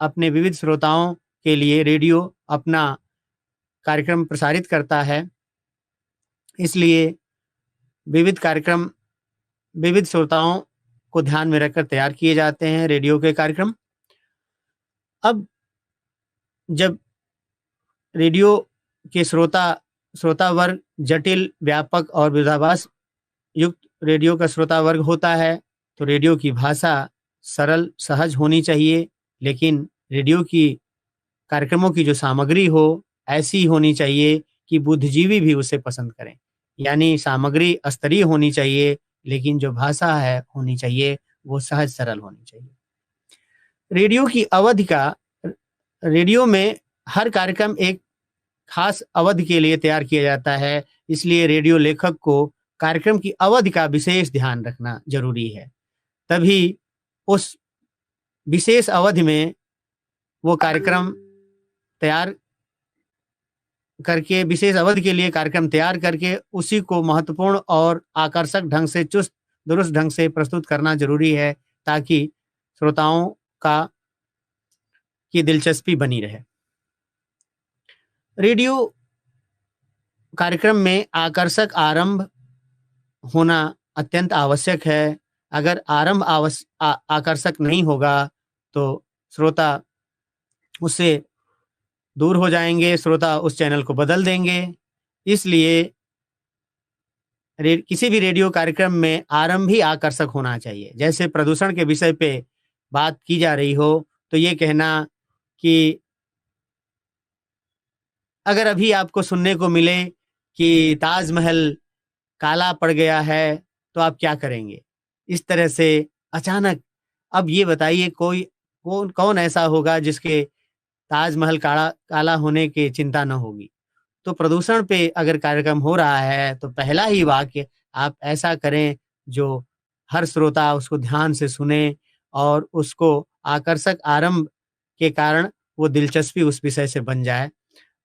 अपने विविध श्रोताओं के लिए रेडियो अपना कार्यक्रम प्रसारित करता है। इसलिए विविध कार्यक्रम विविध श्रोताओं को ध्यान में रखकर तैयार किए जाते हैं रेडियो के कार्यक्रम। अब जब रेडियो के श्रोता वर्ग जटिल, व्यापक और विरोधाभास युक्त रेडियो का श्रोता वर्ग होता है, तो रेडियो की भाषा सरल, सहज होनी चाहिए, लेकिन रेडियो की कार्यक्रमों की जो सामग्री हो ऐसी होनी चाहिए कि बुद्धिजीवी भी उसे पसंद करें। यानी सामग्री स्तरीय होनी चाहिए, लेकिन जो भाषा है होनी चाहिए वो सहज, सरल होनी चाहिए। रेडियो में हर कार्यक्रम एक खास अवधि के लिए तैयार किया जाता है। इसलिए रेडियो लेखक को कार्यक्रम की अवधि का विशेष ध्यान रखना जरूरी है, तभी उस विशेष अवधि में वो कार्यक्रम तैयार करके, विशेष अवधि के लिए कार्यक्रम तैयार करके उसी को महत्वपूर्ण और आकर्षक ढंग से, चुस्त दुरुस्त ढंग से प्रस्तुत करना जरूरी है, ताकि श्रोताओं की दिलचस्पी बनी रहे। रेडियो कार्यक्रम में आकर्षक आरंभ होना अत्यंत आवश्यक है। अगर आरंभ आकर्षक नहीं होगा तो श्रोता उससे दूर हो जाएंगे, श्रोता उस चैनल को बदल देंगे। इसलिए किसी भी रेडियो कार्यक्रम में आरंभ ही आकर्षक होना चाहिए। जैसे प्रदूषण के विषय पे बात की जा रही हो तो ये कहना कि अगर अभी आपको सुनने को मिले कि ताजमहल काला पड़ गया है तो आप क्या करेंगे, इस तरह से अचानक, अब ये बताइए कौन ऐसा होगा जिसके ताजमहल काला होने की चिंता न होगी। तो प्रदूषण पे अगर कार्यक्रम हो रहा है तो पहला ही वाक्य आप ऐसा करें जो हर श्रोता उसको ध्यान से सुने और उसको आकर्षक आरंभ के कारण वो दिलचस्पी उस विषय से बन जाए।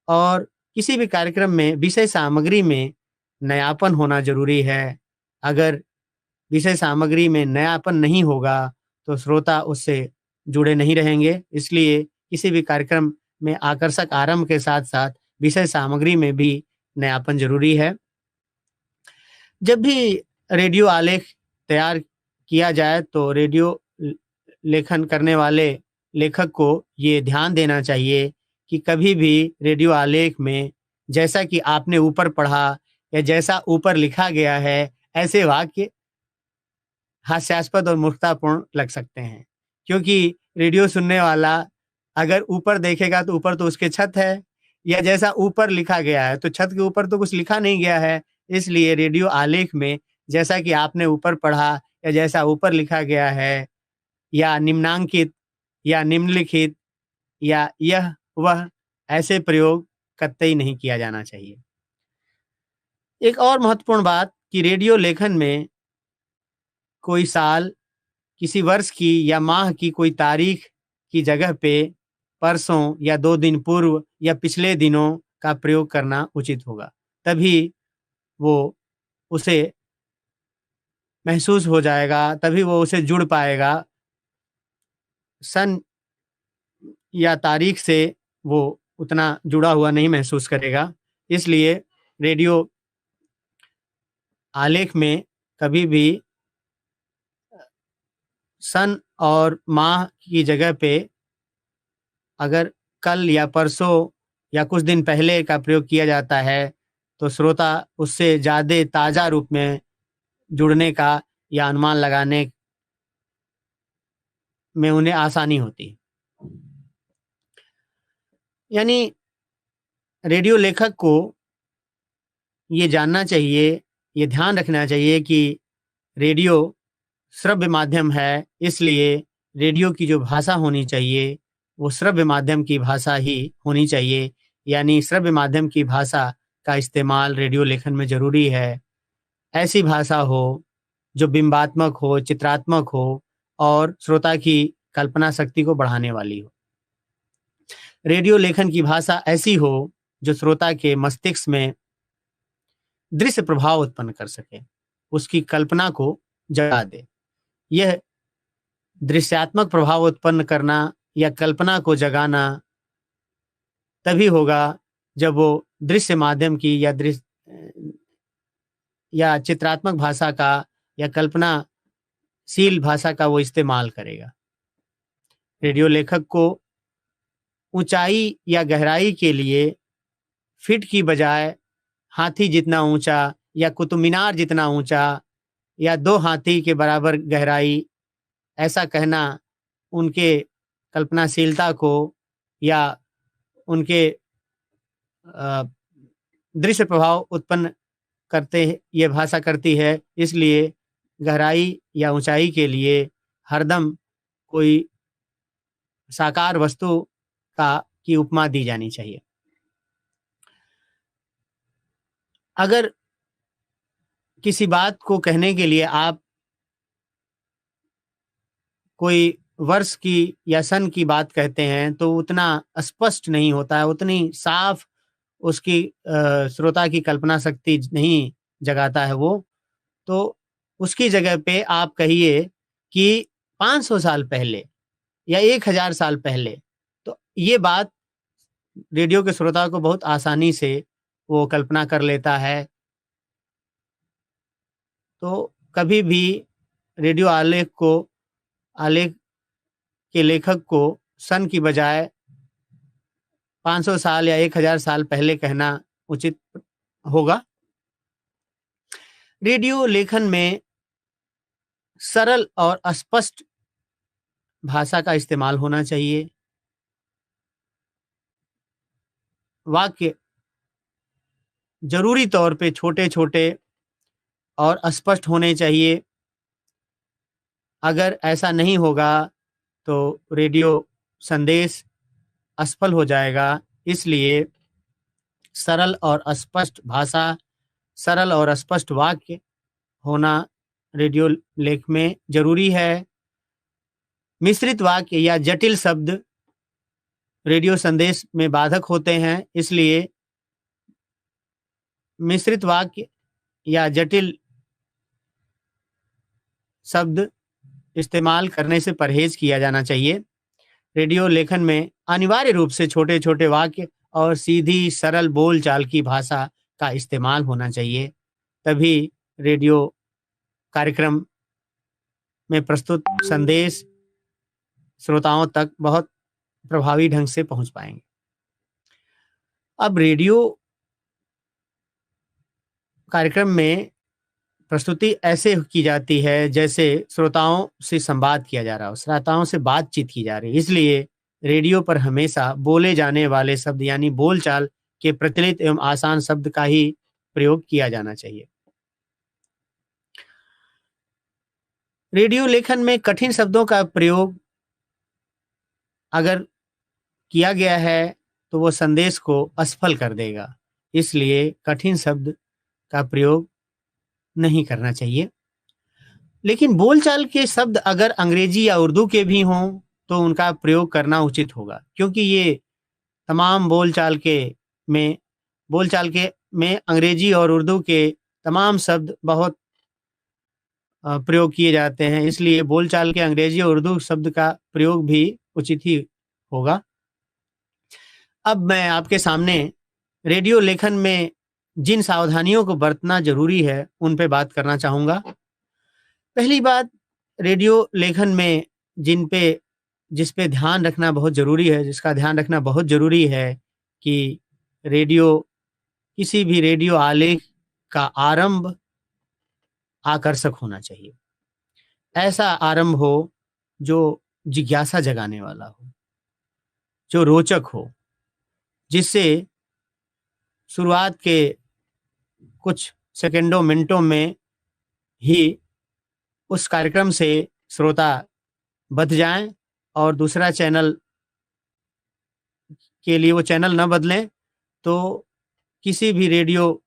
और किसी भी कार्यक्रम में विषय सामग्री में नयापन होना जरूरी है। अगर विषय सामग्री में नयापन नहीं होगा तो श्रोता उससे जुड़े नहीं रहेंगे। इसलिए किसी भी कार्यक्रम में आकर्षक आरंभ के साथ साथ विषय सामग्री में भी नयापन जरूरी है। जब भी रेडियो आलेख तैयार किया जाए तो रेडियो लेखन करने वाले लेखक को ये ध्यान देना चाहिए कि कभी भी रेडियो आलेख में जैसा कि आपने ऊपर पढ़ा या जैसा ऊपर लिखा गया है ऐसे वाक्य हास्यास्पद और मूर्खतापूर्ण लग सकते हैं, क्योंकि रेडियो सुनने वाला अगर ऊपर देखेगा तो ऊपर तो उसके छत है, या जैसा ऊपर लिखा गया है तो छत के ऊपर तो कुछ लिखा नहीं गया है। इसलिए रेडियो आलेख में जैसा कि आपने ऊपर पढ़ा या जैसा ऊपर लिखा गया है, या निम्नांकित या निम्नलिखित या यह वह, ऐसे प्रयोग कतई नहीं किया जाना चाहिए। एक और महत्वपूर्ण बात कि रेडियो लेखन में कोई साल, किसी वर्ष की या माह की कोई तारीख की जगह पे परसों या 2 दिन पूर्व या पिछले दिनों का प्रयोग करना उचित होगा। तभी वो उसे महसूस हो जाएगा, तभी वो उसे जुड़ पाएगा। सन या तारीख से वो उतना जुड़ा हुआ नहीं महसूस करेगा। इसलिए रेडियो आलेख में कभी भी सन और माह की जगह पे अगर कल या परसों या कुछ दिन पहले का प्रयोग किया जाता है, तो श्रोता उससे ज़्यादा ताज़ा रूप में जुड़ने का या अनुमान लगाने में उन्हें आसानी होती है। यानी रेडियो लेखक को ये जानना चाहिए, ये ध्यान रखना चाहिए कि रेडियो श्रव्य माध्यम है, इसलिए रेडियो की जो भाषा होनी चाहिए, वो श्रव्य माध्यम की भाषा ही होनी चाहिए। यानी श्रव्य माध्यम की भाषा का इस्तेमाल रेडियो लेखन में ज़रूरी है। ऐसी भाषा हो, जो बिंबात्मक हो, चित्रात्मक हो और श्रोता की कल्पना शक्ति को बढ़ाने वाली हो। रेडियो लेखन की भाषा ऐसी हो, जो श्रोता के मस्तिष्क में दृश्य प्रभाव उत्पन्न कर सके, उसकी कल्पना को जगा दे। यह दृश्यात्मक प्रभाव उत्पन्न करना या कल्पना को जगाना तभी होगा जब वो दृश्य माध्यम की या चित्रात्मक भाषा का या कल्पनाशील भाषा का वो इस्तेमाल करेगा। रेडियो लेखक को ऊंचाई या गहराई के लिए फीट की बजाय हाथी जितना ऊंचा या कुतुब मीनार जितना ऊंचा या 2 हाथी के बराबर गहराई, ऐसा कहना उनके कल्पनाशीलता को या उनके दृश्य प्रभाव उत्पन्न करते ये भाषा करती है। इसलिए गहराई या ऊंचाई के लिए हरदम कोई साकार वस्तु की उपमा दी जानी चाहिए। अगर किसी बात को कहने के लिए आप कोई वर्ष की या सन की बात कहते हैं, तो उतना स्पष्ट नहीं होता है, उतनी साफ उसकी श्रोता की कल्पना शक्ति नहीं जगाता है वो। तो उसकी जगह पे आप कहिए कि 500 साल पहले या 1000 साल पहले। तो ये बात रेडियो के श्रोता को बहुत आसानी से वो कल्पना कर लेता है। तो कभी भी रेडियो आलेख के लेखक को सन की बजाय 500 साल या 1000 साल पहले कहना उचित होगा। रेडियो लेखन में सरल और स्पष्ट भाषा का इस्तेमाल होना चाहिए। वाक्य जरूरी तौर पे छोटे-छोटे और स्पष्ट होने चाहिए। अगर ऐसा नहीं होगा तो रेडियो संदेश असफल हो जाएगा। इसलिए सरल और स्पष्ट भाषा, सरल और स्पष्ट वाक्य होना रेडियो लेख में जरूरी है। मिश्रित वाक्य या जटिल शब्द रेडियो संदेश में बाधक होते हैं। इसलिए मिश्रित वाक्य या जटिल शब्द इस्तेमाल करने से परहेज किया जाना चाहिए। रेडियो लेखन में अनिवार्य रूप से छोटे-छोटे वाक्य और सीधी सरल बोलचाल की भाषा का इस्तेमाल होना चाहिए। तभी रेडियो कार्यक्रम में प्रस्तुत संदेश श्रोताओं तक बहुत प्रभावी ढंग से पहुंच पाएंगे। अब रेडियो कार्यक्रम में प्रस्तुति ऐसे की जाती है जैसे श्रोताओं से संवाद किया जा रहा हो, श्रोताओं से बातचीत की जा रही है। इसलिए रेडियो पर हमेशा बोले जाने वाले शब्द यानी बोलचाल के प्रचलित एवं आसान शब्द का ही प्रयोग किया जाना चाहिए। रेडियो लेखन में कठिन शब्दों का प्रयोग अगर किया गया है तो वो संदेश को असफल कर देगा। इसलिए कठिन शब्द का प्रयोग नहीं करना चाहिए। लेकिन बोलचाल के शब्द अगर अंग्रेजी या उर्दू के भी हों तो उनका प्रयोग करना उचित होगा, क्योंकि ये तमाम में बोलचाल के में अंग्रेजी और उर्दू के तमाम शब्द बहुत प्रयोग किए जाते हैं, इसलिए बोलचाल के अंग्रेजी और उर्दू शब्द का प्रयोग भी उचित ही होगा। अब मैं आपके सामने रेडियो लेखन में जिन सावधानियों को बरतना जरूरी है उन पे बात करना चाहूँगा। पहली बात, रेडियो लेखन में जिस पे ध्यान रखना बहुत ज़रूरी है, जिसका ध्यान रखना बहुत ज़रूरी है कि किसी भी रेडियो आलेख का आरंभ आकर्षक होना चाहिए। ऐसा आरंभ हो जो जिज्ञासा जगाने वाला हो, जो रोचक हो, जिससे शुरुआत के कुछ सेकंडों मिनटों में ही उस कार्यक्रम से श्रोता बच जाएं और दूसरा चैनल के लिए वो चैनल न बदलें। तो किसी भी रेडियो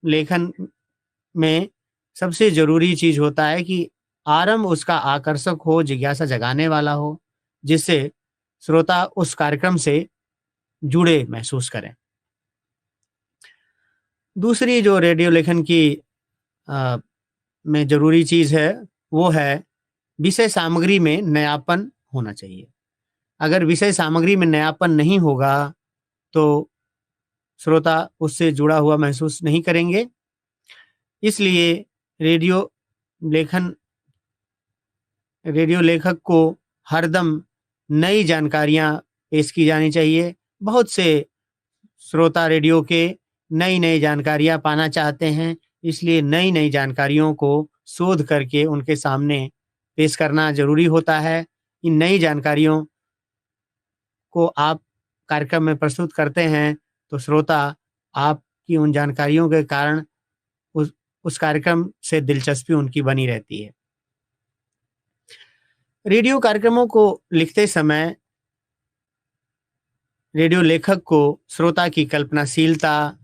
लेखन में सबसे ज़रूरी चीज़ होता है कि आरंभ उसका आकर्षक हो, जिज्ञासा जगाने वाला हो, जिससे श्रोता उस कार्यक्रम से जुड़े महसूस करें। दूसरी जो रेडियो लेखन की में ज़रूरी चीज़ है वो है विषय सामग्री में नयापन होना चाहिए। अगर विषय सामग्री में नयापन नहीं होगा तो श्रोता उससे जुड़ा हुआ महसूस नहीं करेंगे। इसलिए रेडियो लेखक को हरदम नई जानकारियां पेश की जानी चाहिए। बहुत से श्रोता रेडियो के नई जानकारियां पाना चाहते हैं, इसलिए नई जानकारियों को शोध करके उनके सामने पेश करना जरूरी होता है। इन नई जानकारियों को आप कार्यक्रम में प्रस्तुत करते हैं तो श्रोता आपकी उन जानकारियों के कारण उस कार्यक्रम से दिलचस्पी उनकी बनी रहती है। रेडियो कार्यक्रमों को लिखते समय रेडियो लेखक को श्रोता की कल्पनाशीलता,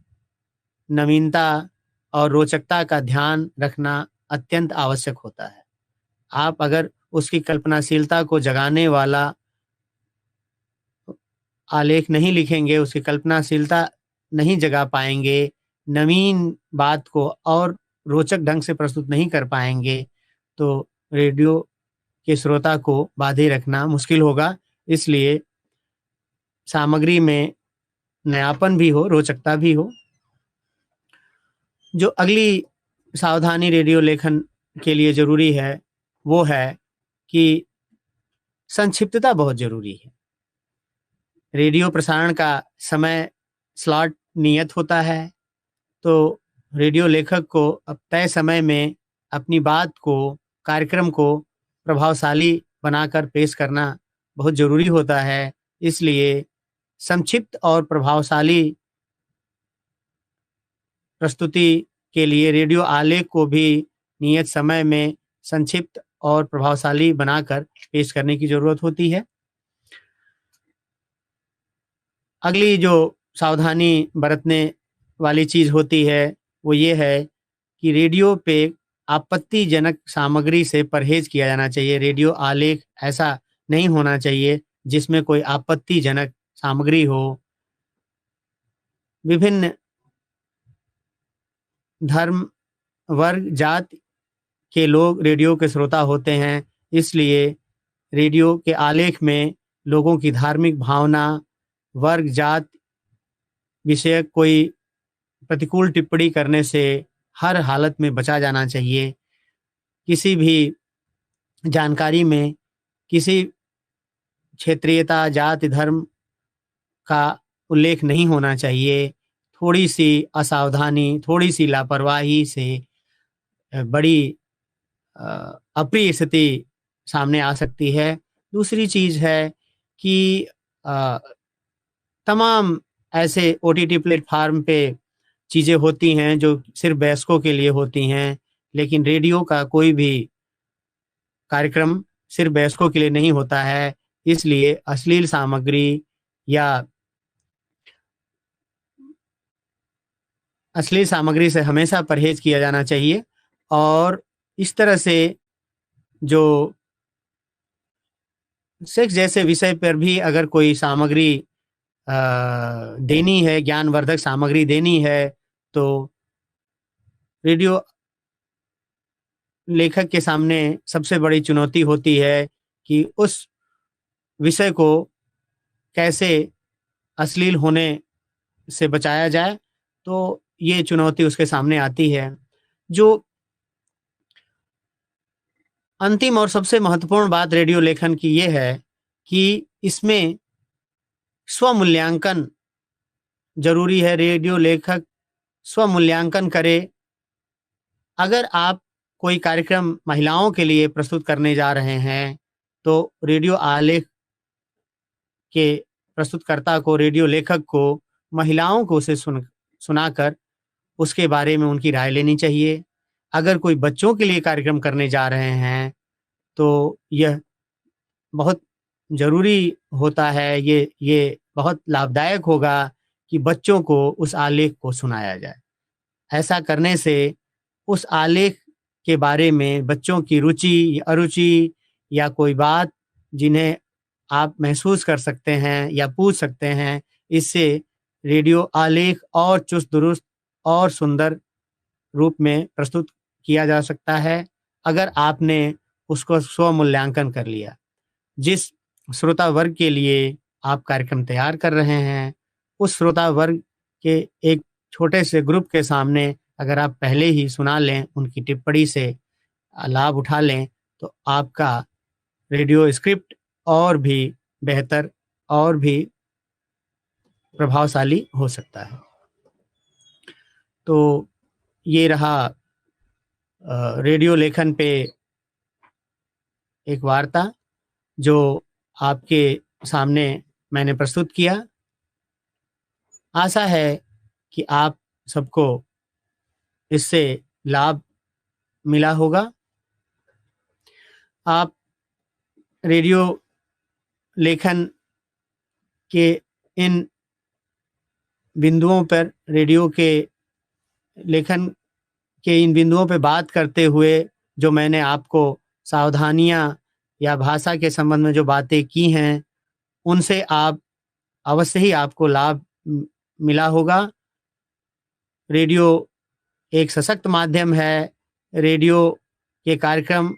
नवीनता और रोचकता का ध्यान रखना अत्यंत आवश्यक होता है। आप अगर उसकी कल्पनाशीलता को जगाने वाला आलेख नहीं लिखेंगे, उसकी कल्पनाशीलता नहीं जगा पाएंगे, नवीन बात को और रोचक ढंग से प्रस्तुत नहीं कर पाएंगे, तो रेडियो के श्रोता को बांधे रखना मुश्किल होगा। इसलिए सामग्री में नयापन भी हो, रोचकता भी हो। जो अगली सावधानी रेडियो लेखन के लिए जरूरी है वो है कि संक्षिप्तता बहुत जरूरी है। रेडियो प्रसारण का समय स्लॉट नियत होता है, तो रेडियो लेखक को अब तय समय में अपनी बात को, कार्यक्रम को प्रभावशाली बनाकर पेश करना बहुत ज़रूरी होता है। इसलिए संक्षिप्त और प्रभावशाली प्रस्तुति के लिए रेडियो आलेख को भी नियत समय में संक्षिप्त और प्रभावशाली बनाकर पेश करने की ज़रूरत होती है। अगली जो सावधानी बरतने वाली चीज़ होती है वो ये है कि रेडियो पे आपत्तिजनक सामग्री से परहेज किया जाना चाहिए। रेडियो आलेख ऐसा नहीं होना चाहिए जिसमें कोई आपत्तिजनक सामग्री हो। विभिन्न धर्म, वर्ग, जाति के लोग रेडियो के श्रोता होते हैं, इसलिए रेडियो के आलेख में लोगों की धार्मिक भावना, वर्ग, जाति विषयक कोई प्रतिकूल टिप्पणी करने से हर हालत में बचा जाना चाहिए। किसी भी जानकारी में किसी क्षेत्रीयता, जाति, धर्म का उल्लेख नहीं होना चाहिए। थोड़ी सी असावधानी, थोड़ी सी लापरवाही से बड़ी अप्रिय स्थिति सामने आ सकती है। दूसरी चीज़ है कि तमाम ऐसे OTT प्लेटफार्म पे चीज़ें होती हैं जो सिर्फ वयस्कों के लिए होती हैं, लेकिन रेडियो का कोई भी कार्यक्रम सिर्फ वयस्कों के लिए नहीं होता है। इसलिए अश्लील सामग्री या अश्लील सामग्री से हमेशा परहेज किया जाना चाहिए। और इस तरह से जो सेक्स जैसे विषय पर भी अगर कोई सामग्री देनी है, ज्ञानवर्धक सामग्री देनी है, तो रेडियो लेखक के सामने सबसे बड़ी चुनौती होती है कि उस विषय को कैसे अश्लील होने से बचाया जाए। तो ये चुनौती उसके सामने आती है। जो अंतिम और सबसे महत्वपूर्ण बात रेडियो लेखन की ये है कि इसमें स्वमूल्यांकन ज़रूरी है। रेडियो लेखक स्वमूल्यांकन करे। अगर आप कोई कार्यक्रम महिलाओं के लिए प्रस्तुत करने जा रहे हैं, तो रेडियो आलेख के प्रस्तुतकर्ता को, रेडियो लेखक को, महिलाओं को उसे सुनाकर उसके बारे में उनकी राय लेनी चाहिए। अगर कोई बच्चों के लिए कार्यक्रम करने जा रहे हैं, तो यह बहुत ज़रूरी होता है, ये बहुत लाभदायक होगा कि बच्चों को उस आलेख को सुनाया जाए। ऐसा करने से उस आलेख के बारे में बच्चों की रुचि, अरुचि या कोई बात जिन्हें आप महसूस कर सकते हैं या पूछ सकते हैं, इससे रेडियो आलेख और चुस्त-दुरुस्त और सुंदर रूप में प्रस्तुत किया जा सकता है, अगर आपने उसको स्व-मूल्यांकन कर लिया। जिस श्रोता वर्ग के लिए आप कार्यक्रम तैयार कर रहे हैं, उस श्रोता वर्ग के एक छोटे से ग्रुप के सामने अगर आप पहले ही सुना लें, उनकी टिप्पणी से लाभ उठा लें, तो आपका रेडियो स्क्रिप्ट और भी बेहतर और भी प्रभावशाली हो सकता है। तो ये रहा रेडियो लेखन पे एक वार्ता जो आपके सामने मैंने प्रस्तुत किया। आशा है कि आप सबको इससे लाभ मिला होगा। आप रेडियो लेखन के इन बिंदुओं पर, रेडियो के लेखन के इन बिंदुओं पे बात करते हुए जो मैंने आपको सावधानियां या भाषा के संबंध में जो बातें की हैं, उनसे आप अवश्य ही आपको लाभ मिला होगा। रेडियो एक सशक्त माध्यम है। रेडियो के कार्यक्रम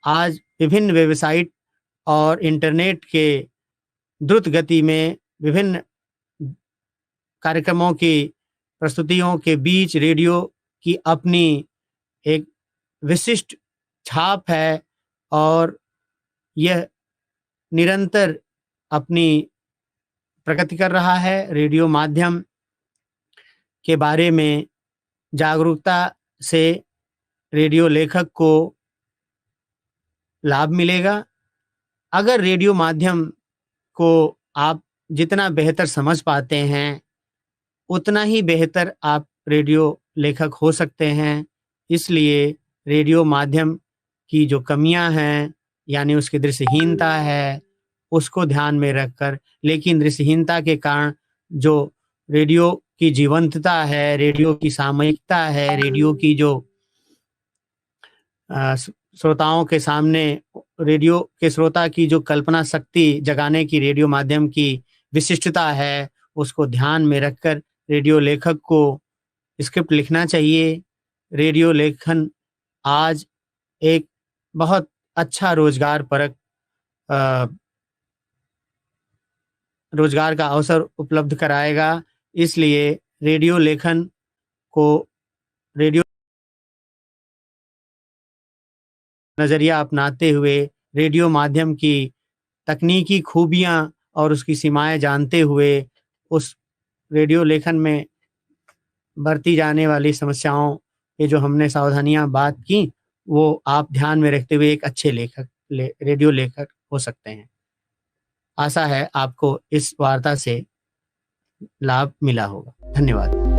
आज विभिन्न वेबसाइट और इंटरनेट के द्रुत गति में विभिन्न कार्यक्रमों की प्रस्तुतियों के बीच रेडियो की अपनी एक विशिष्ट छाप है और यह निरंतर अपनी प्रगति कर रहा है। रेडियो माध्यम के बारे में जागरूकता से रेडियो लेखक को लाभ मिलेगा। अगर रेडियो माध्यम को आप जितना बेहतर समझ पाते हैं, उतना ही बेहतर आप रेडियो लेखक हो सकते हैं। इसलिए रेडियो माध्यम की जो कमियां हैं, यानी उसकी दृष्टिहीनता है, उसको ध्यान में रखकर, लेकिन दृष्टिहीनता के कारण जो रेडियो की जीवंतता है, रेडियो की सामयिकता है, रेडियो की जो श्रोताओं के सामने, रेडियो के श्रोता की जो कल्पना शक्ति जगाने की रेडियो माध्यम की विशिष्टता है, उसको ध्यान में रखकर रेडियो लेखक को स्क्रिप्ट लिखना चाहिए। रेडियो लेखन आज एक बहुत अच्छा रोजगार का अवसर उपलब्ध कराएगा। इसलिए रेडियो लेखन को, रेडियो नज़रिया अपनाते हुए, रेडियो माध्यम की तकनीकी खूबियां और उसकी सीमाएं जानते हुए, उस रेडियो लेखन में बरती जाने वाली समस्याओं पे जो हमने सावधानियां बात की, वो आप ध्यान में रखते हुए एक अच्छे रेडियो लेखक हो सकते हैं। आशा है आपको इस वार्ता से लाभ मिला होगा। धन्यवाद।